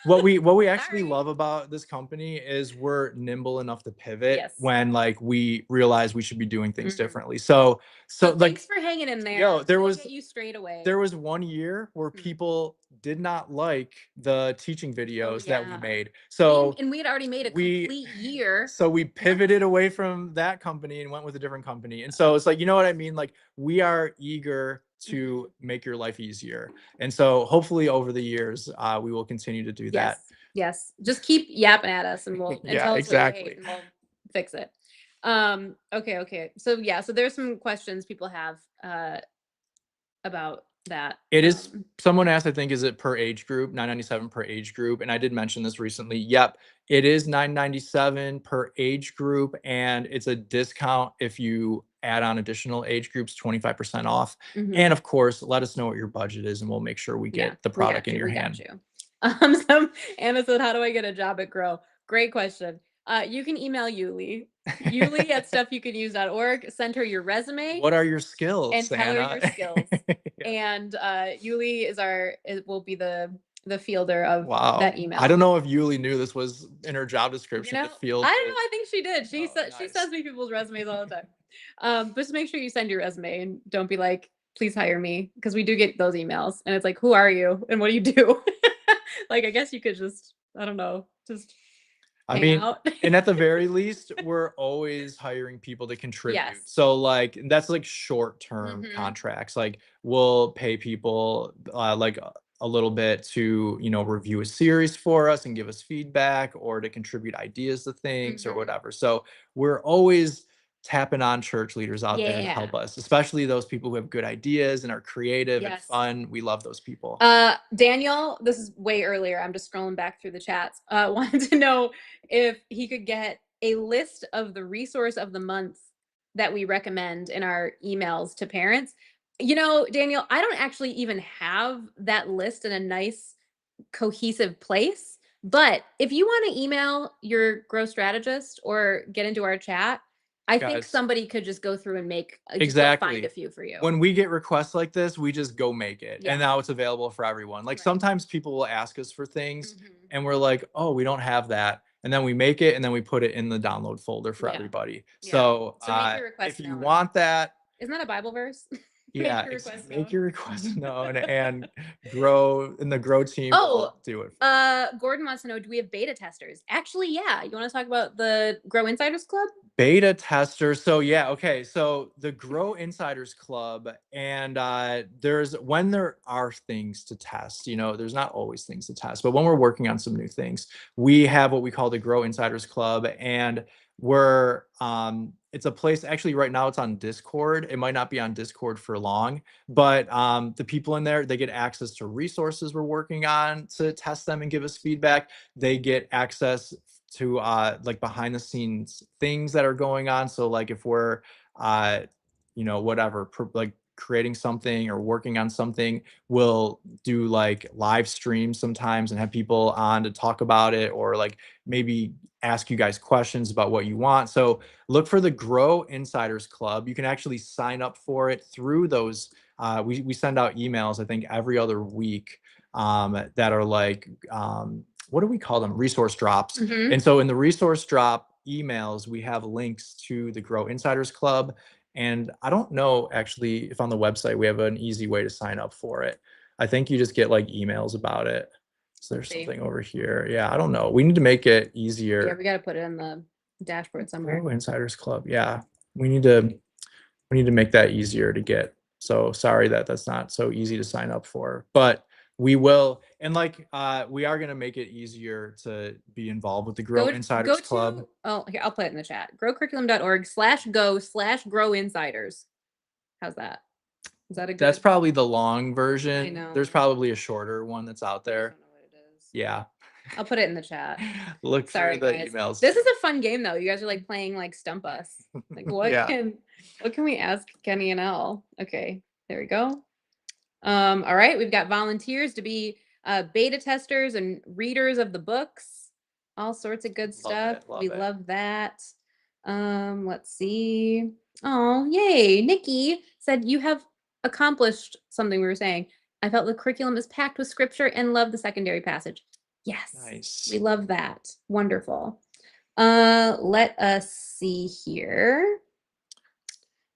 what we actually Sorry. love about this company is we're nimble enough to pivot Yes. when like we realize we should be doing things Mhm. differently. So like thanks for hanging in there. yo, there We'll was get you straight away. there was one year where Hmm. people did not like the teaching videos that we yeah. made. So and we had already made a we complete year. so we pivoted away from that company and went with a different company. And so it's like, you know what I mean? Like we are eager to make your life easier. And so hopefully over the years, we will continue to do that. Yes. Just keep yapping at us and we'll Yeah, tell us what you exactly. hate and we'll fix it. Okay. So there's some questions people have about that. It is someone asked, I think, is it per age group, 997 per age group? And I did mention this recently. Yep, it is 997 per age group, and it's a discount if you add on additional age groups, 25% off. Mhm. And of course, let us know what your budget is and we'll make sure we get the product in your hand. Anna said, how do I get a job at Grow? Great question. You can email Yuli. Yuli at stuffyoucanuse.org. Send her your resume What are your skills, and tell her Anna? your skills. Yeah. And Yuli will be the fielder of Wow. that email. I don't know if Yuli knew this was in her job You description know, to field. I don't know. I think she did. She Oh, said she nice. sends me people's resumes all the time. But just make sure you send your resume and don't be like, please hire me, because we do get those emails and it's like, who are you and what do you do? Like, I guess you could just, I don't know, just I hang mean, out. and at the very least, we're always hiring people to contribute. Yes. So like that's like short-term Mhm. contracts. Like we'll pay people like a little bit to, review a series for us and give us feedback or to contribute ideas to things or Mhm. whatever. So we're always tapping on church leaders out there to Yeah. help us, especially those people who have good ideas and are creative and Yes. fun. We love those people. Daniel, this is way earlier. I'm just scrolling back through the chats. Wanted to know if he could get a list of the resource of the month that we recommend in our emails to parents. Daniel, I don't actually even have that list in a nice cohesive place. But if you want to email your growth strategist or get into our chat, I think Guys. somebody could just go through and make just go Exactly. find a few for you. When we get requests like this, we just go make it. Yeah. And now it's available for everyone. Like Right. sometimes people will ask us for things Mhm. and we're like, oh, we don't have that. And then we make it and then we put it in the download folder for Yeah. everybody. Yeah. So, So make your request if you known. want that, Isn't that a Bible verse? yeah, your request make known. your request known and grow, and the grow team will do it. Gordon wants to know, do we have beta testers? Actually, yeah. You want to talk about the Grow Insiders Club? Beta testers. So yeah, okay. So the Grow Insiders Club, and when there are things to test, there's not always things to test, but when we're working on some new things, we have what we call the Grow Insiders Club, and it's a place, actually right now it's on Discord. It might not be on Discord for long, but the people in there, they get access to resources we're working on to test them and give us feedback. They get access to like behind the scenes things that are going on. So like if we're like creating something or working on something, we'll do like live streams sometimes and have people on to talk about it, or like maybe ask you guys questions about what you want. So look for the Grow Insiders Club. You can actually sign up for it through those. We send out emails, I think, every other week that are like what do we call them? Resource drops. Mhm. And so in the resource drop emails, we have links to the Grow Insiders Club. And I don't know actually if on the website we have an easy way to sign up for it. I think you just get like emails about it. So there's something over here. Yeah, I don't know. We need to make it easier. Yeah, we got to put it in the dashboard somewhere. Grow Insiders Club. Yeah, we need to make that easier to get. So sorry that that's not so easy to sign up for, but we will. And like we are going to make it easier to be involved with the Grow Insiders Club. Here, I'll put it in the chat. growcurriculum.org/go/grow insiders. How's that? Is that a good? That's probably the long version. I know. There's probably a shorter one that's out I there. don't know what it is. Yeah. I'll put it in the chat. Look Sorry, for the guys. emails. This is a fun game though. You guys are like playing like Stump Us. Like what Yeah. can we ask Kenny and Elle? Okay, there we go. All right, we've got volunteers to be beta testers and readers of the books. All sorts of good stuff. We love that. Let's see. Oh, yay. Nikki said you have accomplished something we were saying. I felt the curriculum is packed with scripture and love the secondary passage. Yes. Nice. We love that. Wonderful. Let us see here.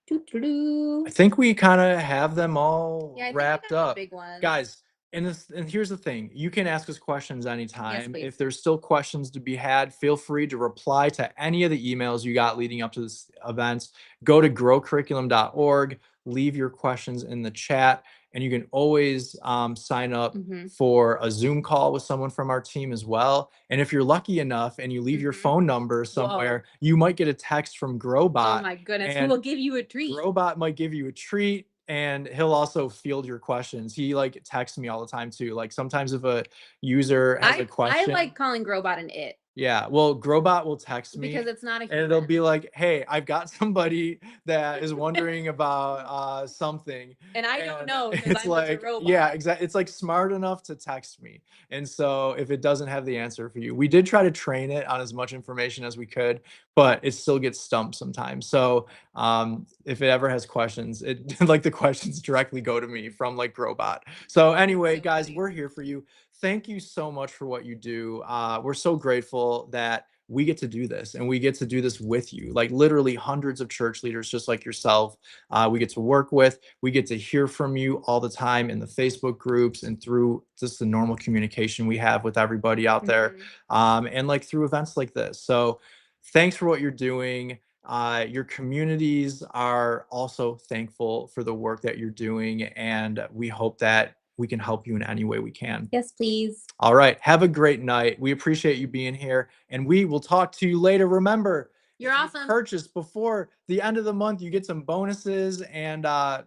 Doo-doo-doo. I think we kind of have them all Yeah, I think we wrapped got the up. big ones. Guys, and here's the thing. You can ask us questions anytime. please. If there's still questions to be had, feel free to reply to any of the emails you got leading up to this events. Go to growcurriculum.org, leave your questions in the chat, and you can always sign up Mhm. for a Zoom call with someone from our team as well. And if you're lucky enough and you leave your Mhm. phone number somewhere, you might get a text from Oh Growbot. my goodness. Who and will give you a treat? Robot might give you a treat, and he'll also field your questions. He like texts me all the time too. Like sometimes if a user has a I question, like calling Growbot an it yeah, well, Growbot will text me because it's not a and it'll human. be like, "Hey, I've got somebody that is wondering about something." And I don't And know because it's I'm just a like, robot. yeah, exactly. It's like smart enough to text me. And so if it doesn't have the answer for you, we did try to train it on as much information as we could, but it still gets stumped sometimes. So if it ever has questions, it like the questions directly go to me from like Growbot. So anyway, so guys, funny. we're here for you. Thank you so much for what you do. We're so grateful that we get to do this and we get to do this with you, like literally hundreds of church leaders just like yourself. We get to work with, we get to hear from you all the time in the Facebook groups and through just the normal communication we have with everybody out there, and like through events like this. So thanks for what you're doing. Your communities are also thankful for the work that you're doing, and we hope that we can help you in any way we can. Yes, please. All right. Have a great night. We appreciate you being here, and we will talk to you later. Remember, You're if you awesome. purchase before the end of the month, you get some bonuses, and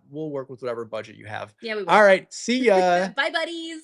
we'll work with whatever budget you have. Yeah, we will. All right. See ya. Bye, buddies.